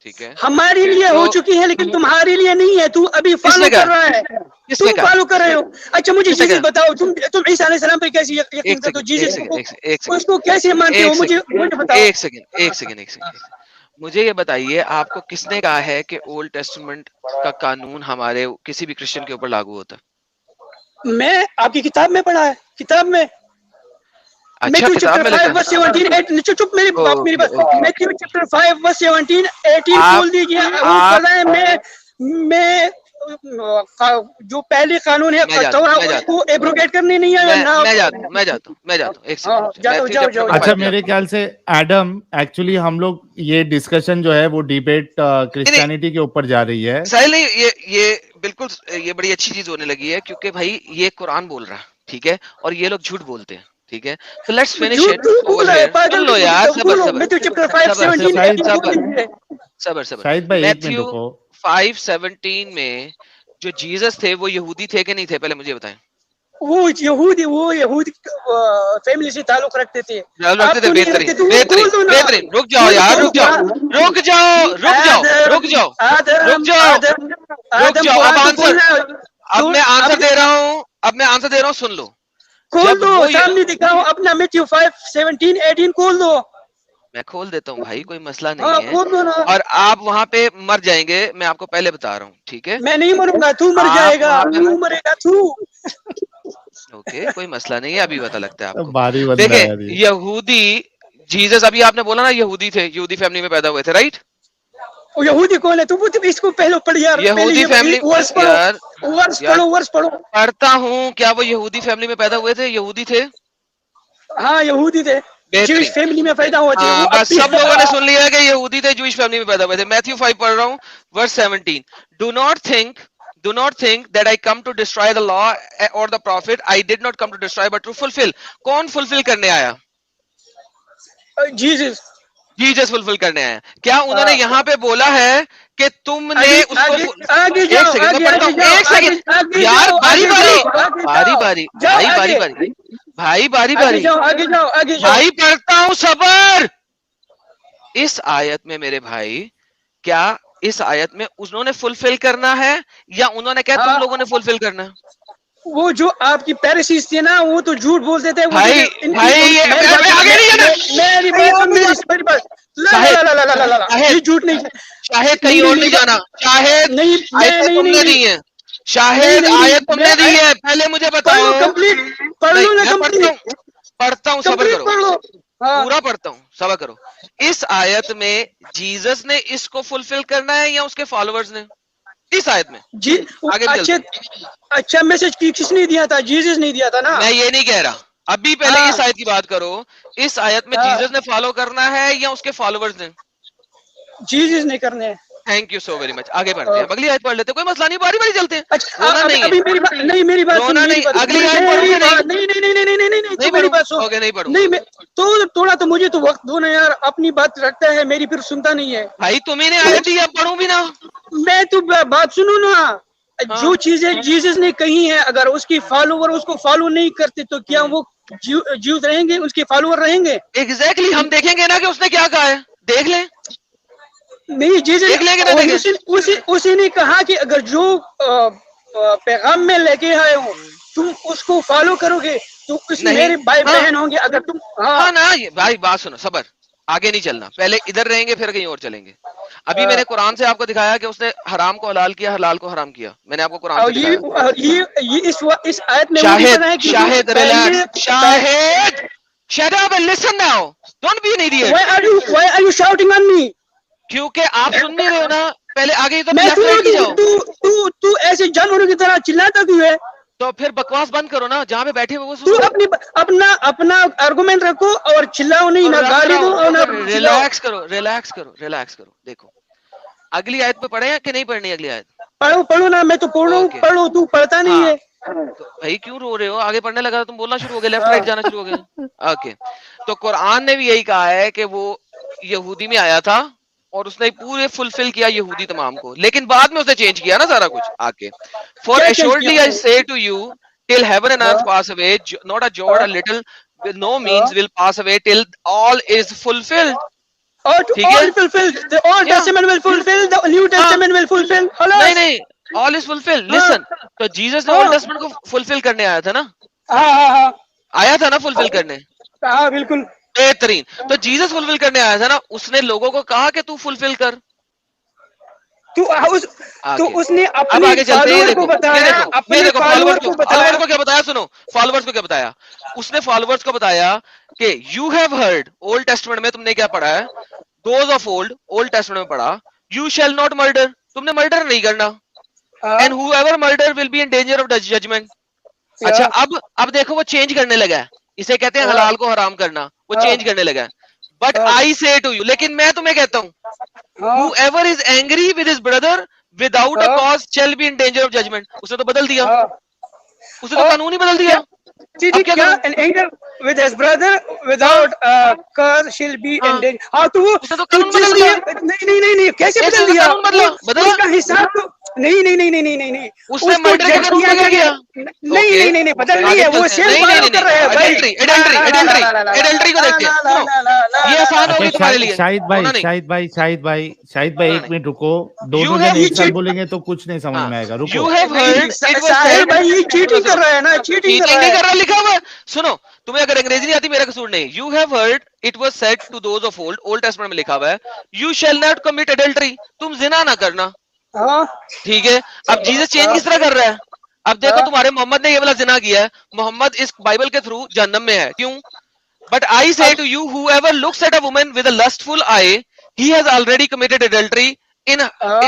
[SPEAKER 1] ٹھیک ہے,
[SPEAKER 2] ہمارے لیے ہو چکی ہے لیکن تمہارے لیے نہیں ہے. تو ابھی فالو کر رہا ہے. تم فالو کر رہے ہو. اچھا مجھے جیسس بتاؤ. تم عیسیٰ علیہ السلام پہ کیسے یقین کرتے ہو؟ جیسس اس کو کیسے مانتے ہو؟ مجھے بتاؤ.
[SPEAKER 1] ایک سیکنڈ. مجھے یہ بتائیے, آپ کو کس نے کہا ہے کہ اولڈ ٹیسٹمنٹ کا قانون ہمارے کسی بھی کرسچن کے اوپر لاگو ہوتا ہے؟
[SPEAKER 2] میں آپ کی کتاب میں پڑھا ہے. کتاب میں میتھیو چیپٹر 5 verse 17 چپ میری بات میتھیو چیپٹر 5 verse 17 18 کھول دیجیے. وہ پڑھا ہے. میں جو پہلے قانون ہے اس کو ایبروگیٹ کرنے نہیں آیا.
[SPEAKER 1] میں جاتا ہوں.
[SPEAKER 3] اچھا میرے خیال سے ایڈم ایکچولی ہم لوگ یہ ڈسکشن جو ہے وہ ڈیبیٹ کرسچینٹی کے اوپر جا رہی ہے.
[SPEAKER 1] ساحل نہیں, یہ بالکل یہ بڑی اچھی چیز ہونے لگی ہے کیونکہ بھائی یہ قرآن بول رہا ہے, ٹھیک ہے, اور یہ لوگ جھوٹ بولتے ہیں, ٹھیک ہے. تو let's finish it over here. سن لو یار, صبر. میتھیو 5:17 میں جو جیزس تھے وہ یہودی تھے کہ نہیں تھے؟ پہلے مجھے بتائیں.
[SPEAKER 2] وہ یہودی فیملی سے تعلق رکھتے تھے.
[SPEAKER 1] بہترین. رک جاؤ یار, رک جاؤ. اب میں آنسر دے رہا ہوں. سن لو.
[SPEAKER 2] کھول دو, سامنے دکھاؤ اپنا میتھیو 5:17 18 کھول دو.
[SPEAKER 1] میں کھول دیتا ہوں بھائی, کوئی مسئلہ نہیں ہے. اور آپ وہاں پہ مر جائیں گے, میں آپ کو پہلے بتا رہا ہوں, ٹھیک ہے.
[SPEAKER 2] میں نہیں مروں گا, تو مر جائے گا. تو مرے گا تو.
[SPEAKER 1] اوکے, کوئی مسئلہ نہیں ہے, ابھی پتا لگتا ہے آپ کو. دیکھیں یہودی جیزس, ابھی آپ نے بولا نا یہودی تھے, یہودی فیملی میں پیدا ہوئے تھے, رائٹ.
[SPEAKER 2] یہودی کون ہے؟ تو اس کو پہلے پڑھ یار.
[SPEAKER 1] یہودی فیملی
[SPEAKER 2] پڑھو.
[SPEAKER 1] پڑھتا ہوں. کیا وہ یہودی فیملی میں پیدا ہوئے تھے؟ یہودی تھے.
[SPEAKER 2] ہاں یہودی تھے, جوش فیملی میں پیدا ہوئے تھے.
[SPEAKER 1] بس سب لوگوں نے سن لیا کہ یہودی تھے, جوش فیملی میں پیدا ہوئے تھے. میتھیو 5 پڑھ رہا ہوں verse 17. Do not think that I come to destroy the law or the prophet. I did not come to destroy but to fulfill. کون fulfill کرنے آیا؟ جیزس فلفل کرنے آیا. کیا انہوں نے یہاں پہ بولا ہے کہ تم نے اس کو؟ ایک سیکنڈ میں پڑھتا ہوں. ایک سیکنڈ یار, بھائی پڑھتا ہوں, صبر. اس آیت میں میرے بھائی, کیا اس آیت میں انہوں نے فلفل کرنا ہے یا انہوں نے کیا تم لوگوں نے فلفل کرنا ہے؟
[SPEAKER 2] وہ جو آپ کی پیرسیز تھے نا, وہ تو جھوٹ بولتے تھے. جھوٹ نہیں,
[SPEAKER 1] شاہد کہیں اور نہیں جانا. شاہد تم نے دی ہے, شاہد آیت تم نے دی ہے. پہلے مجھے بتاؤ. پڑھتا ہوں, صبر کرو. پورا پڑھتا ہوں, صبر کرو. اس آیت میں جیزس نے اس کو فلفل کرنا ہے یا اس کے فالوورز نے؟ اس آیت میں
[SPEAKER 2] جی اچھا میسج کس نے دیا تھا؟ جیزس نہیں دیا تھا نا.
[SPEAKER 1] میں یہ نہیں کہہ رہا, ابھی پہلے اس آیت کی بات کرو. اس آیت میں جیزس نے فالو کرنا ہے یا اس کے فالوورز نے؟
[SPEAKER 2] جیزس نے کرنے ہیں.
[SPEAKER 1] تھینک یو سو ویری مچ. آگے بڑھتے ہیں, اگلی آیت پڑھ لیتے, کوئی مسئلہ نہیں, باری باری چلتے ہیں.
[SPEAKER 2] ابھی میری بات
[SPEAKER 1] اگلی آیت پڑھو.
[SPEAKER 2] میری بات نہیں, تو تھوڑا تو مجھے تو وقت دو نا یار. اپنی بات رکھتا ہے, میری پھر سنتا نہیں ہے.
[SPEAKER 1] بھائی تمہیں نے آیت دی, اب پڑھوں بھی نا.
[SPEAKER 2] میں تو بات سنوں نا. جو چیزیں جیزس نے کہی ہیں, اگر اس کی فالوور اس کو فالو نہیں کرتے تو کیا وہ جیوز رہیں گے, اس کے فالوور رہیں گے؟
[SPEAKER 1] ایگزیکٹلی, ہم دیکھیں گے نا کہ اس نے کیا کہا ہے. دیکھ لیں.
[SPEAKER 2] نہیں, جیسے اسی نے کہا کہ اگر جو پیغام میں لے کے آئے ہوں تم اس کو فالو کرو گے تو اس میرے بھائی بہن ہوں گے. اگر تم
[SPEAKER 1] ہاں نا بھائی, بات سنو, صبر. آگے نہیں چلنا, پہلے ادھر رہیں گے پھر کہیں اور چلیں گے. ابھی میں نے قرآن سے آپ کو دکھایا کہ اس نے حرام کو حلال کیا, حلال کو حرام کیا, میں نے آپ کو قرآن سے دکھایا.
[SPEAKER 2] یہ اس آیت میں
[SPEAKER 1] Shahid, Shahid relax, Shahid shut up and listen now, don't be an idiot.
[SPEAKER 2] Why are you shouting on me?
[SPEAKER 1] کیونکہ آپ سن نہیں رہے ہو نا, پہلے آگے تو
[SPEAKER 2] میں
[SPEAKER 1] لیفٹ
[SPEAKER 2] سن
[SPEAKER 1] رائٹ کی جاؤ.
[SPEAKER 2] تو ایسے جانوروں کی طرح چلاتا کیوں ہے؟
[SPEAKER 1] تو پھر بکواس بند کرو نا, جہاں پہ بیٹھے ہوئے وہ
[SPEAKER 2] تو اپنا آرگومنٹ رکھو اور چلاؤ نہیں, نہ گالی دو اور نہ چلاؤ.
[SPEAKER 1] ریلیکس کرو, ریلیکس کرو, ریلیکس کرو. دیکھو اگلی آیت پہ پڑھے کہ نہیں پڑھنی اگلی آیت؟
[SPEAKER 2] پڑھو نا, میں تو پڑھو, تو پڑھتا نہیں ہے.
[SPEAKER 1] تو بھائی کیوں رو رہے ہو؟ آگے پڑھنے لگا تم بولنا شروع ہو گئے, لیفٹ رائٹ جانا شروع ہو گئے. اوکے, تو قرآن نے بھی یہی کہا ہے کہ وہ یہودی میں آیا تھا اور اس نے پورے فلفل کیا یہودی تمام کو, لیکن بعد میں اس نے چینج کیا نا سارا کچھ آ کے. For assuredly I say to you till heaven and earth pass away, not a jot a little with no means will pass away till all is fulfilled.
[SPEAKER 2] All fulfilled, the Old Testament will fulfill, the New Testament will fulfill.
[SPEAKER 1] نہیں, all is fulfilled. Listen, تو جیسس نے Old Testament کو fulfill کرنے آیا تھا نا, آیا تھا نا fulfill کرنے.
[SPEAKER 2] ہاں بالکل
[SPEAKER 1] بہترین. تو جیسس فلفل کرنے آیا تھا نا, اس نے لوگوں کو کہا کہ تو فلفل کر.
[SPEAKER 2] تو اس نے اپنے فالوور کو بتایا, اپنے فالوور کو
[SPEAKER 1] کیا بتایا, سنو فالوورز کو کیا بتایا. اس نے فالوورز کو بتایا کہ you have heard, old Testament میں تم نے کیا پڑھا ہے, دوز آف اولڈ ٹیسٹمنٹ میں پڑھا, یو شیل ناٹ مرڈر, تم نے مرڈر نہیں کرنا, and whoever murder will be in danger of judgment. اچھا اب دیکھو وہ چینج کرنے لگا ہے, اسے کہتے ہیں حلال کو حرام کرنا, وہ چینج کرنے لگا ہے. But I say to you, لیکن میں تمہیں کہتا ہوں, whoever is angry with his brother without a cause shall be in danger of judgment. اسے تو بدل دیا, اسے تو قانون ہی بدل دیا.
[SPEAKER 2] anger with his brother without cause shall be in danger. ہاں تو قانون بدل دیا. نہیں کیسے بدل دیا؟ اس کا حساب تو نہیں
[SPEAKER 1] اس نے مرڈر کے قانون میں کیا کیا؟
[SPEAKER 2] نہیں بدل نہیں ہے, وہ سیم فالو کر رہے ہیں بھائی.
[SPEAKER 1] ایڈلٹری کو دیکھتے ہیں, یہ آسان ہوگی تمہارے لیے.
[SPEAKER 3] شاہد بھائی ایک منٹ رکو, دونوں جن ایک ساتھ بولیں گے تو کچھ نہیں سمجھ میں آئے گا. رکو,
[SPEAKER 2] ساحل بھائی یہ چیٹنگ کر رہا ہے نا, چیٹنگ
[SPEAKER 1] کر رہا ہے, لکھا ہوا ہے. سنو, تمہیں اگر انگریزی نہیں آتی میرا قصور نہیں. You have heard it was said to those of Old Testament میں لکھا ہوا ہے, you shall not commit adultery, تم زنا نہ کرنا. ٹھیک ہے, اب جیسس چینج کس طرح کر رہا ہے؟ اب دیکھو تمہارے محمد نے یہ والا زنا کیا ہے, محمد اس بائبل کے تھرو جہنم میں ہے. کیوں؟ But I say to you whoever looks at a woman with a lustful eye he has already committed adultery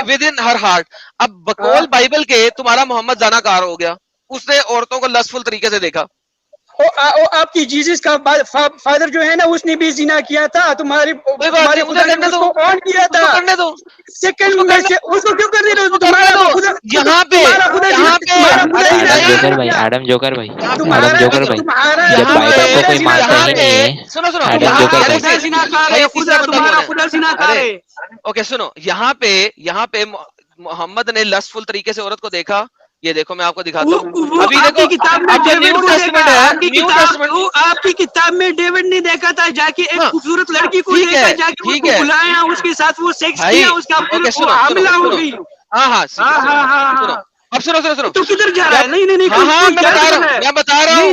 [SPEAKER 1] within her heart. اب بقول بائبل کے تمہارا محمد زنا کار ہو گیا, اس نے عورتوں کو لسٹفل طریقے سے دیکھا.
[SPEAKER 2] آپ کی جیسس کا فادر جو ہے نا, اس نے بھی زنا کیا تھا, تمہارے
[SPEAKER 1] کرنے دو,
[SPEAKER 2] کیا تھا.
[SPEAKER 1] کرنے دو,
[SPEAKER 2] سیکنڈ میں سے اس کو کیوں کر دے رہے ہو؟
[SPEAKER 1] یہاں پہ
[SPEAKER 4] ایڈم جوکر بھائی جب بائبل کو کوئی مانتا ہی نہیں ہے. ایڈم جوکر بھائی
[SPEAKER 1] اوکے سنو, یہاں پہ محمد نے لسٹفل طریقے سے عورت کو دیکھا. یہ دیکھو میں آپ کو دکھاتا ہوں, ابھی دیکھو
[SPEAKER 2] آپ کی کتاب میں ڈیوڈ نے دیکھا تھا جا کے ایک خوبصورت لڑکی کو دیکھا, جا کے اس کو بلایا, اس کے ساتھ وہ سیکس کیا, اس کا حاملہ ہو گئی.
[SPEAKER 1] ہاں اب سنو
[SPEAKER 2] تو کدھر جا رہا ہے؟ نہیں
[SPEAKER 1] میں بتا رہا ہوں.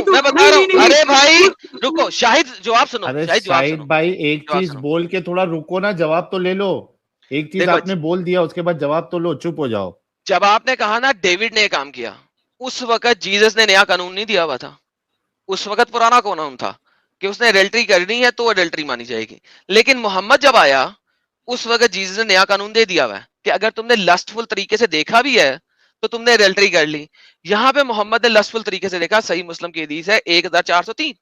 [SPEAKER 1] ارے بھائی رکو, شاہد جواب سنو.
[SPEAKER 3] شاہد بھائی ایک چیز بول کے تھوڑا رکو نا, جواب تو لے لو. ایک چیز آپ نے بول دیا, اس کے بعد جواب تو لو, چپ ہو جاؤ.
[SPEAKER 1] جب آپ نے کہا نا ڈیوڈ نے کام کیا, اس وقت جیسس نے نیا قانون نہیں دیا ہوا تھا. اس وقت پرانا قانون تھا کہ اس نے ایڈلٹری کرنی ہے تو ایڈلٹری مانی جائے گی. لیکن محمد جب آیا اس وقت جیسس نے نیا قانون دے دیا ہوا ہے کہ اگر تم نے لسٹفل طریقے سے دیکھا بھی ہے تو تم نے ایڈلٹری کر لی. یہاں پہ محمد نے لسٹفل طریقے سے دیکھا, صحیح مسلم کی حدیث ہے 1403.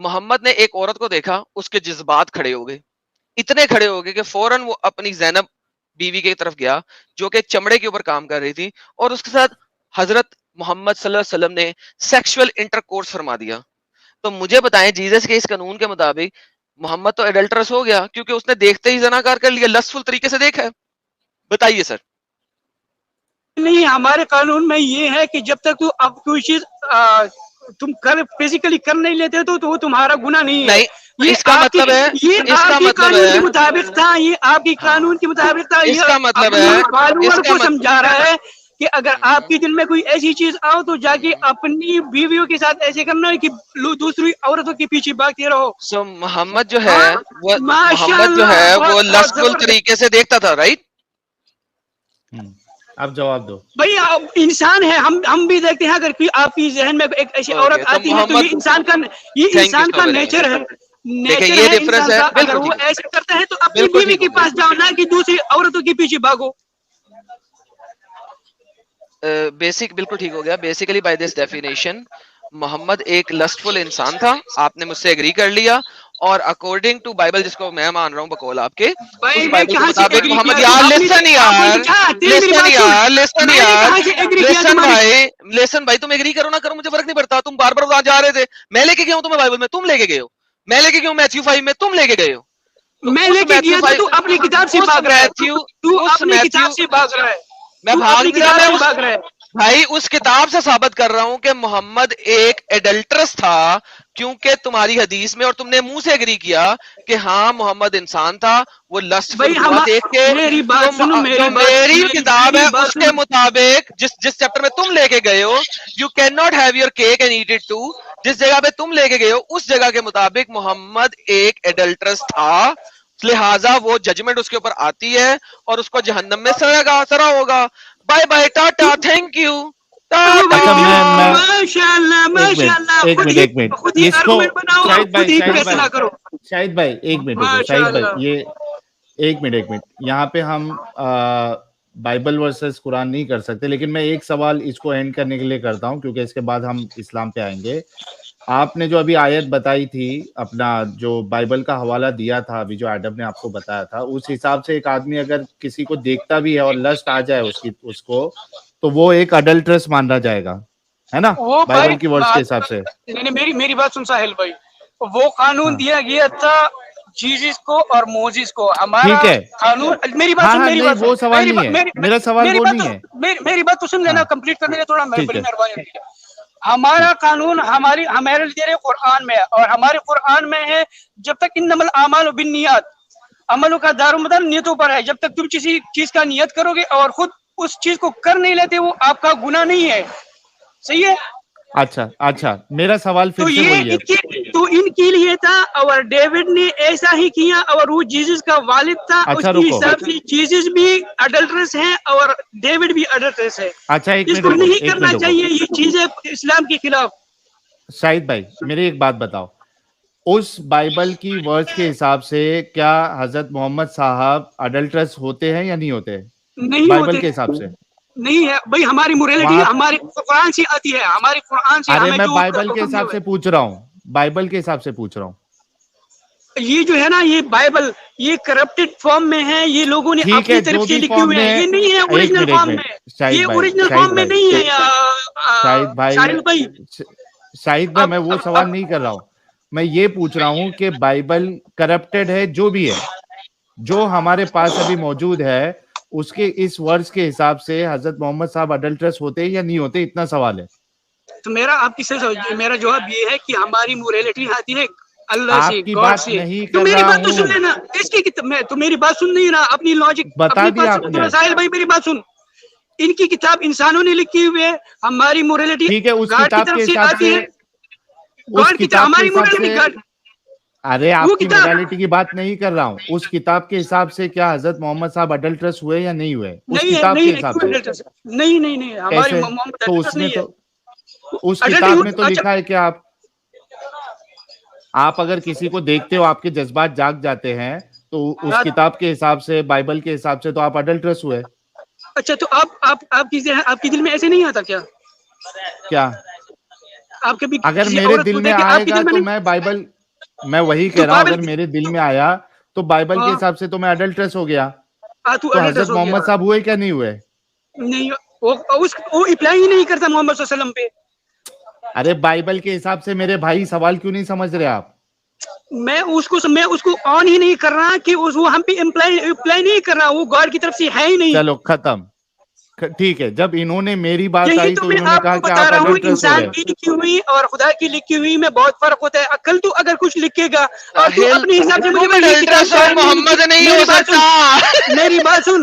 [SPEAKER 1] محمد نے ایک عورت کو دیکھا, اس کے جذبات کھڑے ہو گئے, اتنے کھڑے ہو گئے کہ فوراً وہ اپنی زینب بیوی کی طرف گیا جو کہ چمڑے کے اوپر کام کر رہی تھی, اور اس کے ساتھ حضرت محمد صلی اللہ علیہ وسلم نے سیکشول انٹرکورس فرما دیا. تو مجھے بتائیں جیسس کے اس قانون کے مطابق محمد تو ایڈلٹرس ہو گیا کیونکہ اس نے دیکھتے ہی زناکار کر لیا, لسٹفل طریقے سے دیکھا ہے. بتائیے سر.
[SPEAKER 2] نہیں, ہمارے قانون میں یہ ہے کہ جب تک تو اب کوئی چیز تم فزیکلی کر نہیں لیتے تو وہ تمہارا گناہ نہیں ہے.
[SPEAKER 1] اس کا مطلب ہے,
[SPEAKER 2] یہ آپ کی قانون کے مطابق تھا, یہ آپ کی قانون کے مطابق تھا.
[SPEAKER 1] اس کا مطلب ہے
[SPEAKER 2] فالوور کو سمجھا رہا ہے کہ اگر آپ کے دل میں کوئی ایسی چیز آؤ تو جا کے اپنی بیویوں کے ساتھ ایسے کرنا ہے کہ دوسری عورتوں کے پیچھے بھاگتے رہو.
[SPEAKER 1] سو محمد جو ہے وہ لسٹفل طریقے سے دیکھتا تھا, رائٹ؟
[SPEAKER 3] اب جواب دو
[SPEAKER 2] بھائی. انسان ہے, ہم بھی دیکھتے ہیں. اگر کوئی آپ کی ذہن میں ایک ایسی عورت آتی ہے تو یہ انسان کا نیچر ہے.
[SPEAKER 1] یہ ڈفرنس ہے.
[SPEAKER 2] اگر وہ ایسا کرتا ہے تو اپنی بیوی کے پاس جاؤ, نہ کہ دوسری عورتوں کے پیچھے بھاگو.
[SPEAKER 1] بیسک بالکل ٹھیک ہو گیا. بیسیکلی بائی دس ڈیفینیشن محمد ایک لسٹفل انسان تھا. آپ نے مجھ سے ایگری کر لیا, اور اکارڈنگ ٹو بائبل جس کو میں مان رہا ہوں بقول آپ کے, اس بائبل کے مطابق محمد لسن بھائی تم ایگری کرو نہ کرو مجھے فرق نہیں پڑتا. تم بار بار وہاں جا رہے تھے, میں لے کے گیا ہوں تمہیں بائبل میں, تم لے کے گئے ہو. میں لے کے گیا ہوں میتھیو 5 میں, تم لے کے گئے ہو.
[SPEAKER 2] میں لے کے گیا تو اپنی کتاب سے بھاگ رہا ہے. تو اپنی کتاب سے بھاگ رہا ہے.
[SPEAKER 1] میں بھاگ رہا بھائی اس کتاب سے ثابت کر رہا ہوں کہ محمد ایک ایڈلٹرس تھا, کیونکہ تمہاری حدیث میں اور تم نے منہ سے ایگری کیا کہ ہاں محمد انسان تھا, وہ لسٹفل ہوا دیکھ کے. میری کتاب ہے اس کے مطابق جس چیپٹر میں تم لے کے گئے ہو, you can not have your cake and eat it too, جس جگہ پہ تم لے کے گئے ہو اس جگہ کے مطابق محمد ایک ایڈلٹرس تھا, لہٰذا وہ ججمنٹ اس کے اوپر آتی ہے اور اس کو جہنم میں سڑا ہوگا. Bye bye, tata, thank you.
[SPEAKER 3] Shahid بھائی ایک منٹ یہاں پہ ہم بائبل ورسز قرآن نہیں کر سکتے, لیکن میں ایک سوال اس کو اینڈ کرنے کے لیے کرتا ہوں کیونکہ اس کے بعد ہم اسلام پہ آئیں گے. آپ نے جو ابھی آیت بتائی تھی, اپنا جو بائبل کا حوالہ دیا تھا ابھی جو ایڈم نے آپ کو بتایا تھا, اس حساب سے ایک آدمی اگر کسی کو دیکھتا بھی ہے اور لسٹ آ جائے اس کو, تو وہ ایک اڈلٹرس مانا جائے گا, ہے نا, بائبل کی ورڈز کے حساب سے.
[SPEAKER 2] میری بات سن ساحل بھائی, وہ قانون دیا گیا تھا جیزس کو اور موزس کو. ہمارا قانون, میری بات سن,
[SPEAKER 3] وہ سوال نہیں ہے, میرا سوال وہ نہیں ہے.
[SPEAKER 2] میری بات تو سن لینا, کمپلیٹ کرنے تھوڑا مہربانی. ہمارا قانون ہمارے لیے قرآن میں ہے, اور ہمارے قرآن میں ہے جب تک انما الاعمال بالنیات, عملوں کا دار و مدار نیتوں پر ہے. جب تک تم کسی چیز کا نیت کرو گے اور خود اس چیز کو کر نہیں لیتے, وہ آپ کا گناہ نہیں ہے. صحیح ہے.
[SPEAKER 3] اچھا میرا سوال پھر سے وہی ہے.
[SPEAKER 2] تو ان کے لیے تھا, اور ڈیوڈ نے ایسا ہی کیا, اور وہ جیزس کا والد تھا. اس کے حساب سے جیزس بھی اڈلٹرس ہے اور ڈیوڈ بھی اڈلٹرس ہے.
[SPEAKER 3] اچھا
[SPEAKER 2] اس کو نہیں کرنا چاہیے, یہ چیزیں اسلام کے خلاف.
[SPEAKER 3] شاہد بھائی میری ایک بات بتاؤ, اس بائبل کی ورڈز کے حساب سے کیا حضرت محمد صاحب اڈلٹرس ہوتے ہیں یا نہیں ہوتے؟ بائبل کے حساب سے
[SPEAKER 2] نہیں ہے بھائی. ہماری موریلٹی ہماری قرآن سے آتی ہے, ہماری قرآن سے.
[SPEAKER 3] ارے میں بائبل کے حساب سے پوچھ رہا ہوں, بائبل کے حساب سے پوچھ رہا ہوں.
[SPEAKER 2] یہ جو ہے نا, یہ بائبل یہ کرپٹڈ فارم میں ہے, یہ لوگوں نے اپنی طرف سے لکھے ہوئے ہیں, یہ نہیں ہے اوریجنل فارم میں. یہ اوریجنل فارم میں نہیں ہے.
[SPEAKER 3] شاہد بھائی میں وہ سوال نہیں کر رہا ہوں, میں یہ پوچھ رہا ہوں کہ بائبل کرپٹڈ ہے جو بھی ہے, جو ہمارے پاس ابھی موجود ہے, اس کے اس ورڈز کے حساب سے حضرت محمد صاحب اڈلٹرس ہوتے یا نہیں ہوتے, اتنا سوال ہے.
[SPEAKER 2] تو میرا جواب یہ ہے کہ ہماری موریلٹی آتی ہے اللہ سے, گاڈ سے. تو میری بات تو سن لینا, اس کی تو میری بات سن نہیں رہا, اپنی لاجک
[SPEAKER 3] بتا دیا آپ نے.
[SPEAKER 2] ساحل بھائی میری بات سن, ان کی کتاب انسانوں نے لکھی ہوئی ہے, ہماری موریلٹی
[SPEAKER 3] ٹھیک ہے اس کتاب کے حساب سے, اس کتاب کے حساب سے. ارے آپ کی موریلٹی کی بات نہیں کر رہا ہوں, اس کتاب کے حساب سے کیا حضرت محمد صاحب اڈلٹرس ہوئے یا نہیں ہوئے اس کتاب کے حساب سے؟
[SPEAKER 2] نہیں ہماری محمد
[SPEAKER 3] تو اس میں تو اس کتاب میں تو لکھا ہے کہ آپ اگر کسی کو دیکھتے ہو آپ کے جذبات جاگ جاتے ہیں, تو اس کتاب کے حساب سے, بائبل کے حساب سے تو آپ اڈلٹرس ہوئے.
[SPEAKER 2] اچھا تو آپ کی دل میں ایسے نہیں آتا کیا آپ کبھی
[SPEAKER 3] اگر میرے دل میں آئے گا تو میں بائبل, میں وہی کہہ رہا ہوں, اگر میرے دل میں آیا تو بائبل کے حساب سے تو میں اڈلٹرس ہو گیا. تو حضرت محمد صاحب ہوئے کیا نہیں ہوئے؟
[SPEAKER 2] نہیں, وہ اپلائی ہی نہیں کرتا محمد صلی اللہ علیہ وسلم پہ.
[SPEAKER 3] ارے بائبل کے حساب سے میرے بھائی سوال کیوں نہیں سمجھ رہے آپ؟
[SPEAKER 2] میں اس کو آن ہی نہیں کر رہا کہ وہ ہم پہ اپلائی نہیں کر رہا, وہ گاڈ کی طرف سے ہے ہی نہیں.
[SPEAKER 3] چلو ختم, ٹھیک ہے. جب انہوں نے میری بات آئی تو انہوں نے کہا کہ
[SPEAKER 2] آپ انسان کی لکھی ہوئی اور خدا کی لکھی ہوئی میں بہت فرق ہوتا ہے. عقل تو اگر کچھ لکھے گا اور تو اپنے حساب سے مجھے
[SPEAKER 1] محمد نہیں ہو سکتا.
[SPEAKER 2] میری بات سن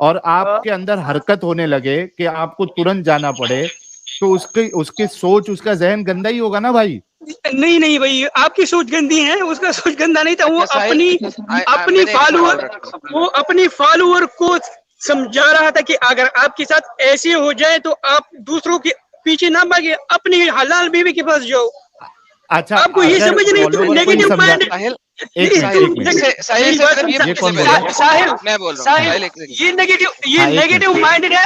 [SPEAKER 3] اور آپ کے اندر حرکت ہونے لگے کہ آپ کو ترنت جانا پڑے, تو اس کی سوچ, اس کا ذہن گندا ہی ہوگا نا بھائی.
[SPEAKER 2] نہیں بھائی, آپ کی سوچ گندی ہے, اس کا سوچ گندا نہیں تھا. وہ اپنی فالوور کو سمجھا رہا تھا کہ اگر آپ کے ساتھ ایسے ہو جائے تو آپ دوسروں کے پیچھے نہ بھاگے, اپنی حلال بیوی کے پاس جاؤ.
[SPEAKER 3] اچھا,
[SPEAKER 2] آپ کو یہ سمجھ نہیں, نیگیٹو مائنڈ. یہ نیگیٹو مائنڈ ہے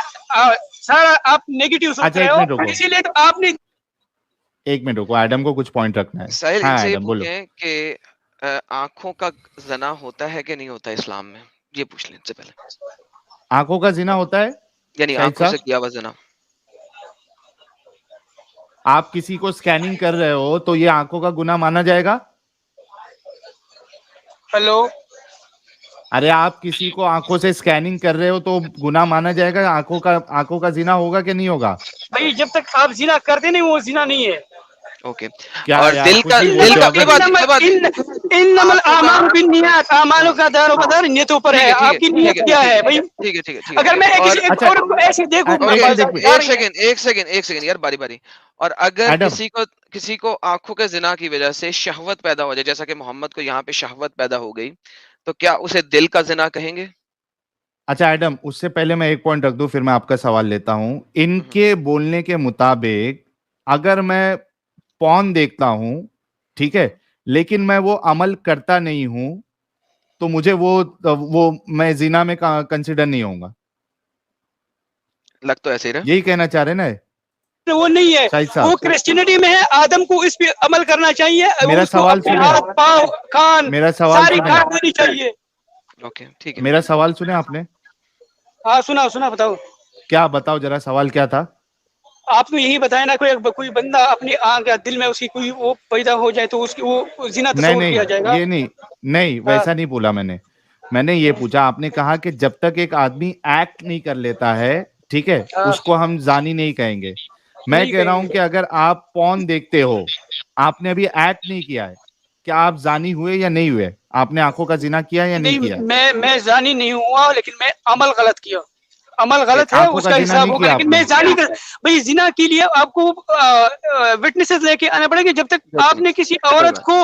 [SPEAKER 2] سارا, آپ نیگیٹو سوچ رہے ہو, اسی لیے تو آپ نے.
[SPEAKER 3] ایک منٹ رکو, ایڈم کو کچھ پوائنٹ رکھنا ہے.
[SPEAKER 1] ساحل ان سے یہ پوچھیں کہ آنکھوں کا زنا ہوتا ہے کہ نہیں ہوتا اسلام میں, یہ پوچھ لیں سے پہلے.
[SPEAKER 3] آنکھوں کا زنا ہوتا ہے,
[SPEAKER 1] یعنی آنکھوں سے کیا ہوا زنا.
[SPEAKER 3] آپ کسی کو اسکیننگ کر رہے ہو تو یہ آنکھوں کا گناہ مانا جائے گا؟
[SPEAKER 2] ہلو,
[SPEAKER 3] ارے آپ کسی کو آنکھوں سے اسکیننگ کر رہے ہو تو گناہ مانا جائے گا؟ آنکھوں کا زنا ہوگا کہ نہیں ہوگا؟
[SPEAKER 2] بھائی جب تک آپ زنا کرتے نہیں وہ زنا نہیں ہے.
[SPEAKER 1] اوکے, اور دل کا
[SPEAKER 2] اعمال بالنیات, اعمالوں کا دار و مدار نیتوں پر ہے. آپ کی نیت کیا ہے بھائی؟
[SPEAKER 1] ٹھیک ہے.
[SPEAKER 2] اگر میں ایسے دیکھوں,
[SPEAKER 1] ایک سیکنڈ یار, باری باری. اور اگر کسی کو آنکھوں کے زنا کی وجہ سے شہوت پیدا ہو جائے, جیسا کہ محمد کو یہاں پہ شہوت پیدا ہو گئی, تو کیا اسے دل کا زنا کہیں گے؟
[SPEAKER 3] اچھا ایڈم, اس سے پہلے میں ایک پوائنٹ رکھ دوں, پھر میں آپ کا سوال لیتا ہوں. ان کے بولنے کے مطابق اگر میں پون دیکھتا ہوں, ٹھیک ہے, لیکن میں وہ عمل کرتا نہیں ہوں, تو مجھے وہ میں زنا میں کنسیڈر نہیں ہوں گا.
[SPEAKER 1] لگ تو ایسے ہی رہا,
[SPEAKER 3] یہی کہنا چاہ رہے نا؟
[SPEAKER 2] وہ نہیں ہے, وہ کرسچینٹی میں ہے. آدم کو اس پہ عمل کرنا چاہیے.
[SPEAKER 3] میرا سوال سنیں, میرا سوال سنیں آپ نے.
[SPEAKER 2] ہاں سنا, بتاؤ.
[SPEAKER 3] کیا بتاؤ ذرا, سوال کیا تھا؟
[SPEAKER 2] آپ کو یہی بتایا نا, کوئی بندہ اپنی دل میں اس کی کوئی وہ پیدا ہو جائے تو اس کی وہ زنا تصور کیا جائے گا.
[SPEAKER 3] یہ نہیں ویسا نہیں بولا میں نے یہ پوچھا, آپ نے کہا کہ جب تک ایک آدمی ایکٹ نہیں کر لیتا ہے, ٹھیک ہے, اس کو ہم زانی نہیں کہیں گے. میں کہہ رہا ہوں کہ اگر آپ پون دیکھتے ہو, آپ نے ابھی ایکٹ نہیں کیا ہے, کیا آپ زانی ہوئے یا نہیں ہوئے؟ آپ نے آنکھوں کا زنا کیا یا نہیں کیا؟
[SPEAKER 2] میں زانی نہیں ہوا, لیکن میں عمل غلط کیا. عمل غلط ہے, اس کا حساب ہوگا, لیکن میں زانی بھائی زنا کے لیے آپ کو وٹنسز لے کے آنا پڑے گا. جب تک آپ نے کسی عورت کو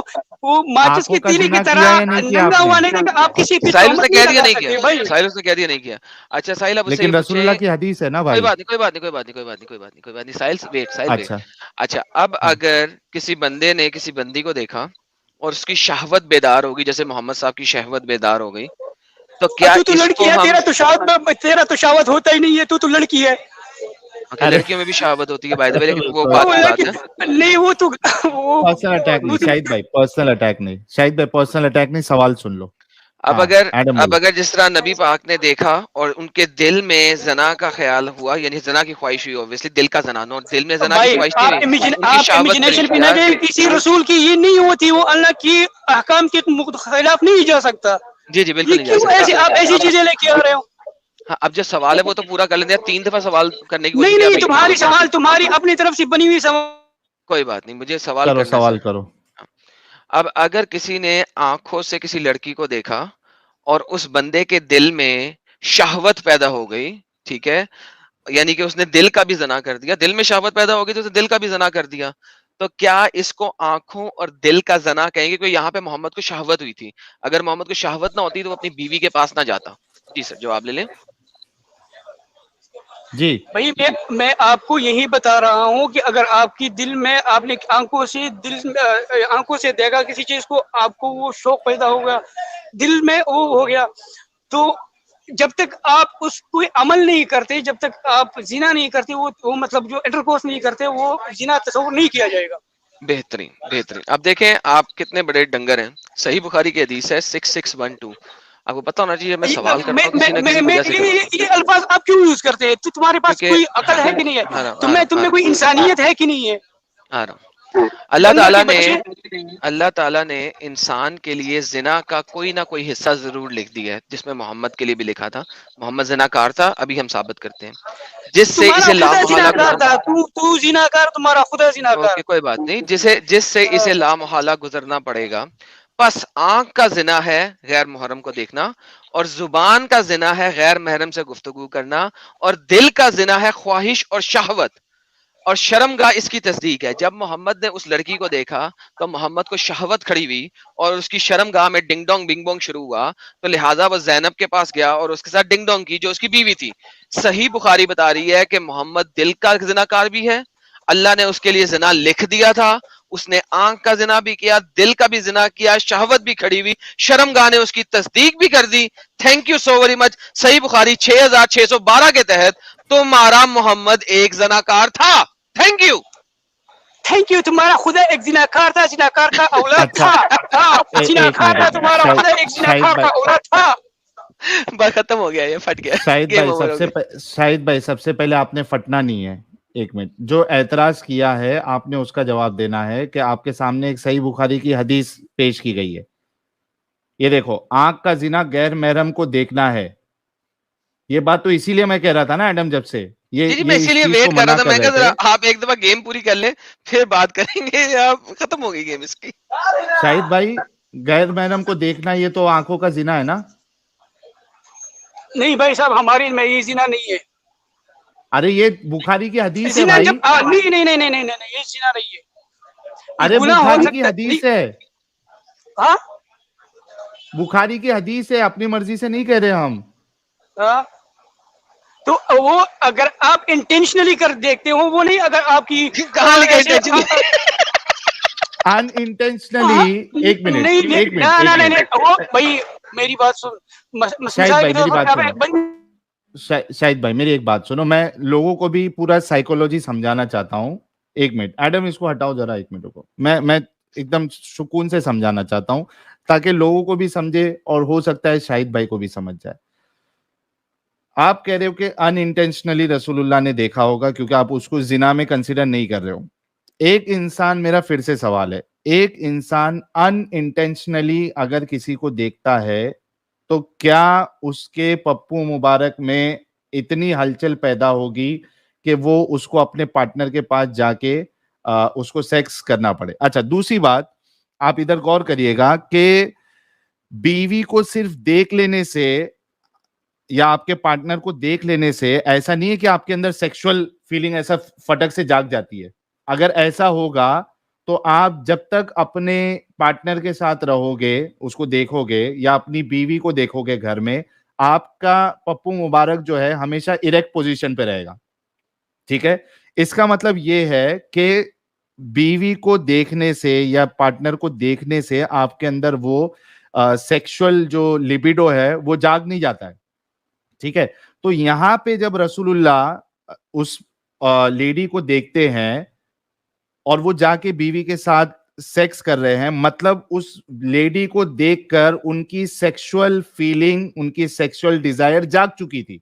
[SPEAKER 2] وہ ماچس کی تیلی کی طرح ننگا ہوا نہیں دیکھا, آپ کسی
[SPEAKER 1] ساحل نے کہہ دیا نہیں کیا. اچھا ساحل, اب
[SPEAKER 3] لیکن رسول اللہ کی حدیث ہے نا بھائی.
[SPEAKER 1] کوئی بات نہیں ساحل, ویٹ. اچھا, اب اگر کسی بندے نے کسی بندی کو دیکھا اور اس کی شہوت بیدار ہوگی, جیسے محمد صاحب کی شہوت بیدار ہو گئی, تو کیا
[SPEAKER 2] تو لڑکی ہے, تیرا تو شہوت ہوتا ہی نہیں ہے, تو لڑکی ہے.
[SPEAKER 1] لڑکیوں میں بھی شہوت ہوتی ہے بائی دا وے, لیکن وہ بات کی بات ہے.
[SPEAKER 2] نہیں, وہ تو
[SPEAKER 3] پرسنل اٹیک نہیں شاہد بھائی, پرسنل اٹیک نہیں, سوال سن لو.
[SPEAKER 1] اب اگر جس طرح نبی پاک نے دیکھا اور ان کے دل میں زنا کا خیال ہوا, یعنی زنا کی خواہش ہوئی, اوبویسلی دل کا زنا, دل میں زنا کی خواہش
[SPEAKER 2] تھی. کسی رسول کی یہ نہیں ہوتی, وہ اللہ کی احکام کے خلاف نہیں جا سکتا.
[SPEAKER 1] جی بالکل,
[SPEAKER 2] آپ ایسی چیزیں لے کے آ رہے ہو.
[SPEAKER 1] ہاں, اب جو سوال ہے وہ تو پورا کر لیں. 3 دفعہ سوال کرنے کی
[SPEAKER 2] نہیں, تمہاری سوال تمہاری اپنی طرف سے بنی ہوئی سوال.
[SPEAKER 1] کوئی بات نہیں, مجھے سوال
[SPEAKER 3] کرو.
[SPEAKER 1] اب اگر کسی نے آنکھوں سے کسی لڑکی کو دیکھا اور اس بندے کے دل میں شہوت پیدا ہو گئی, ٹھیک ہے, یعنی کہ اس نے دل کا بھی زنا کر دیا, دل میں شہوت پیدا ہو گئی تو اس نے دل کا بھی زنا کر دیا, تو کیا اس کو آنکھوں اور دل کا زنا کہیں گے؟ کہ یہاں پہ محمد کو شہوت ہوئی تھی, اگر محمد کو شہوت نہ ہوتی تو وہ اپنی بیوی کے پاس نہ جاتا. جی سر, جواب لے لیں.
[SPEAKER 3] جی
[SPEAKER 2] بھائی, میں آپ کو یہی بتا رہا ہوں کہ اگر آپ کی دل میں آپ نے آنکھوں سے دیکھا کسی چیز کو, آپ کو وہ شوق پیدا ہوگا, دل میں وہ ہو گیا, تو جب تک آپ اس کوئی عمل نہیں کرتے, جب تک آپ زنا نہیں کرتے, وہ مطلب جو انٹرکورس نہیں کرتے, وہ زنا تصور نہیں کیا جائے گا.
[SPEAKER 1] بہترین. اب دیکھیں آپ کتنے بڑے ڈنگر ہیں. صحیح بخاری کی حدیث ہے 6612. آپ کو پتا ہونا چاہیے, میں سوال کرتا ہوں کسی نہ کسی وجہ سے.
[SPEAKER 2] یہ الفاظ آپ کیوں یوز کرتے ہیں؟ تمہارے پاس کوئی عقل ہے کہ نہیں ہے؟ تم میں کوئی انسانیت ہے کہ نہیں ہے؟
[SPEAKER 1] اللہ تعالیٰ نے انسان کے لیے زنا کا کوئی نہ کوئی حصہ ضرور لکھ دیا ہے, جس میں محمد کے لیے بھی لکھا تھا. محمد زناکار تھا, ابھی ہم ثابت کرتے ہیں, جس سے اسے
[SPEAKER 2] تمہارا خدا زناکار.
[SPEAKER 1] کوئی بات نہیں, جس سے اسے لامحالہ گزرنا پڑے گا. پس آنکھ کا زنا ہے غیر محرم کو دیکھنا، اور زبان کا زنا ہے غیر محرم سے گفتگو کرنا، اور دل کا زنا ہے خواہش اور شہوت، اور شرمگاہ اس کی تصدیق ہے۔ جب محمد نے اس لڑکی کو دیکھا تو محمد کو شہوت کھڑی ہوئی اور اس کی شرمگاہ میں ڈنگ ڈونگ بنگ بونگ شروع ہوا، تو لہٰذا وہ زینب کے پاس گیا اور اس کے ساتھ ڈنگ ڈونگ کی، جو اس کی بیوی تھی۔ صحیح بخاری بتا رہی ہے کہ محمد دل کا زناکار بھی ہے، اللہ نے اس کے لیے زنا لکھ دیا تھا، اس نے آنکھ کا زنا بھی کیا، دل کا بھی زنا کیا، شہوت بھی کھڑی ہوئی، شرمگاہ نے اس کی تصدیق بھی کر دی۔ Thank you so very much. صحیح بخاری 6612 کے تحت تمہارا محمد ایک زناکار تھا۔ تھینک یو
[SPEAKER 2] تمہارا خدا ایک زناکار تھا، زناکار کا اولاد تھا، زناکار تھا تمہارا خدا، ایک زناکار کا اولاد تھا۔
[SPEAKER 1] بس ختم ہو گیا، یہ پھٹ گیا۔
[SPEAKER 3] شاہد بھائی سب سے پہلے آپ نے پھٹنا نہیں ہے، ایک منٹ، جو اعتراض کیا ہے آپ نے اس کا جواب دینا ہے کہ آپ کے سامنے ایک صحیح بخاری کی حدیث پیش کی گئی ہے۔ یہ دیکھو، آنکھ کا زنا غیر محرم کو دیکھنا ہے، یہ بات تو اسی لیے میں کہہ رہا تھا نا ایڈم، جب سے
[SPEAKER 1] جی میں اسی لیے ویٹ کر رہا تھا، میں کہا ذرا آپ ایک دفعہ گیم پوری کر لیں پھر بات کریں گے، آپ ختم ہو گئی گیم اس کی۔
[SPEAKER 3] شاہد بھائی غیر محرم کو دیکھنا یہ تو آنکھوں کا زنا ہے نا؟
[SPEAKER 2] نہیں بھائی صاحب، ہماری میں یہ زنا نہیں ہے۔
[SPEAKER 3] ارے یہ بخاری کی حدیث ہے بھائی۔
[SPEAKER 2] نہیں یہ زنا نہیں ہے۔
[SPEAKER 3] ارے بخاری کی حدیث ہے،
[SPEAKER 2] ہاں
[SPEAKER 3] بخاری کی حدیث ہے، اپنی مرضی سے نہیں کہہ رہے ہم۔
[SPEAKER 2] تو وہ اگر آپ انٹینشنلی کر دیکھتے ہو، وہ نہیں، اگر آپ کی
[SPEAKER 1] کہاں لکھا انٹینشنلی؟
[SPEAKER 3] ان انٹینشنلی، ایک منٹ
[SPEAKER 2] وہ بھائی میری بات سن،
[SPEAKER 3] شاہد بھائی میری ایک بات سنو، میں لوگوں کو بھی پورا سائیکولوجی سمجھانا چاہتا ہوں۔ ایک منٹ ایڈم اس کو ہٹاؤ ذرا، ایک منٹ کو میں ایک دم سکون سے سمجھانا چاہتا ہوں تاکہ لوگوں کو بھی سمجھے اور ہو سکتا ہے شاہد بھائی کو بھی سمجھ جائے۔ آپ کہہ رہے ہو کہ ان انٹینشنلی رسول اللہ نے دیکھا ہوگا کیونکہ آپ اس کو زنا میں کنسیڈر نہیں کر رہے ہو۔ ایک انسان، میرا پھر سے سوال ہے، ایک انسان ان انٹینشنلی اگر کسی کو دیکھتا ہے تو کیا اس کے پپو مبارک میں اتنی ہلچل پیدا ہوگی کہ وہ اس کو اپنے پارٹنر کے پاس جا کے اس کو سیکس کرنا پڑے؟ اچھا دوسری بات، آپ ادھر غور کریے گا کہ بیوی کو صرف دیکھ لینے سے یا آپ کے پارٹنر کو دیکھ لینے سے ایسا نہیں ہے کہ آپ کے اندر سیکشول فیلنگ ایسا فٹک سے جاگ جاتی ہے۔ اگر ایسا ہوگا تو آپ جب تک اپنے پارٹنر کے ساتھ رہو گے، اس کو دیکھو گے یا اپنی بیوی کو دیکھو گے گھر میں، آپ کا پپو مبارک جو ہے ہمیشہ اریکٹ پوزیشن پہ رہے گا، ٹھیک ہے؟ اس کا مطلب یہ ہے کہ بیوی کو دیکھنے سے یا پارٹنر کو دیکھنے سے آپ کے اندر وہ سیکشول جو لیبیڈو ہے وہ جاگ نہیں جاتا ہے، ٹھیک ہے؟ تو یہاں پہ جب رسول اللہ اس لیڈی کو دیکھتے ہیں اور وہ جا کے بیوی کے ساتھ سیکس کر رہے ہیں، مطلب اس لیڈی کو دیکھ کر ان کی سیکشول فیلنگ، ان کی سیکشول ڈیزائر جاگ چکی تھی،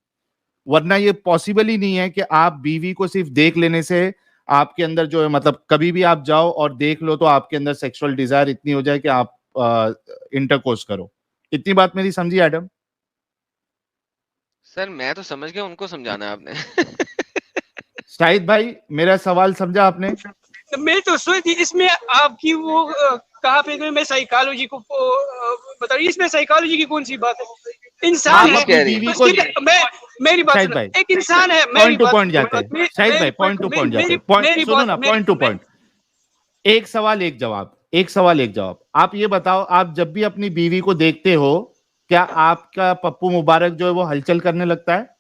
[SPEAKER 3] ورنہ یہ پاسبل ہی نہیں ہے کہ آپ بیوی کو صرف دیکھ لینے سے آپ کے اندر جو ہے، مطلب کبھی بھی آپ جاؤ اور دیکھ لو تو آپ کے اندر سیکشول ڈیزائر اتنی ہو جائے کہ آپ انٹرکورس کرو۔ اتنی بات میری سمجھی ایڈم؟
[SPEAKER 1] سر میں تو سمجھ گیا، ان کو سمجھانا ہے آپ نے۔
[SPEAKER 3] شاہد بھائی میرا سوال سمجھا آپ نے؟
[SPEAKER 2] میں تو سوچتی اس میں آپ کی وہ کہاں پہ میں سائیکالوجی کو بتا رہی، اس میں سائیکالوجی کی کون سی بات ہے؟ انسان ہے، میری بات سنو، ایک انسان ہے،
[SPEAKER 3] پوائنٹ ٹو پوائنٹ جاتے ہیں شاہد بھائی، پوائنٹ ٹو پوائنٹ جاتے ہیں، سنو نا، پوائنٹ ٹو پوائنٹ، ایک سوال ایک جواب، ایک سوال ایک جواب۔ آپ یہ بتاؤ، آپ جب بھی اپنی بیوی کو دیکھتے ہو کیا آپ کا پپو مبارک جو ہے وہ ہلچل کرنے لگتا ہے؟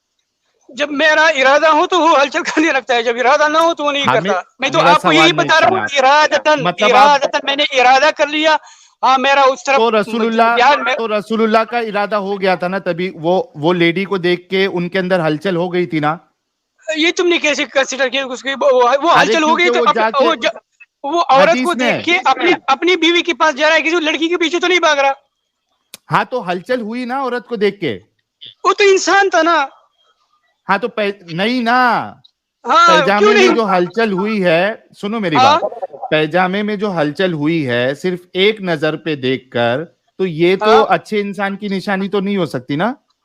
[SPEAKER 2] جب میرا ارادہ ہو تو وہ ہلچل کرنے لگتا ہے، جب ارادہ نہ ہو تو وہ نہیں کرتا۔ میں تو آپ کو یہی بتا رہا ہوں، ارادتاً میں نے ارادہ کر لیا، ہاں میرا اس طرف
[SPEAKER 3] تو رسول اللہ کا ارادہ ہو گیا تھا نا، تبھی وہ لیڈی کو دیکھ کے ان کے اندر ہلچل ہو گئی تھی نا۔
[SPEAKER 2] یہ تم نے کیسے کنسیڈر کیا اس کی وہ ہلچل ہو گئی؟ تو وہ عورت کو دیکھ کے اپنی بیوی کے پاس جا رہا ہے، کسی لڑکی کے پیچھے تو نہیں بھاگ رہا۔
[SPEAKER 3] ہاں تو ہلچل ہوئی نا عورت کو دیکھ کے،
[SPEAKER 2] وہ تو انسان تھا نا۔
[SPEAKER 3] ہاں تو نہیں نا، پیجامے میں جو ہلچل ہوئی ہے، سنو میری بات، پیجامے میں جو ہلچل ہوئی ہے صرف ایک نظر پہ دیکھ کر، تو یہ تو اچھے انسان کی نشانی تو نہیں ہو سکتی نا۔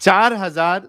[SPEAKER 3] 4,000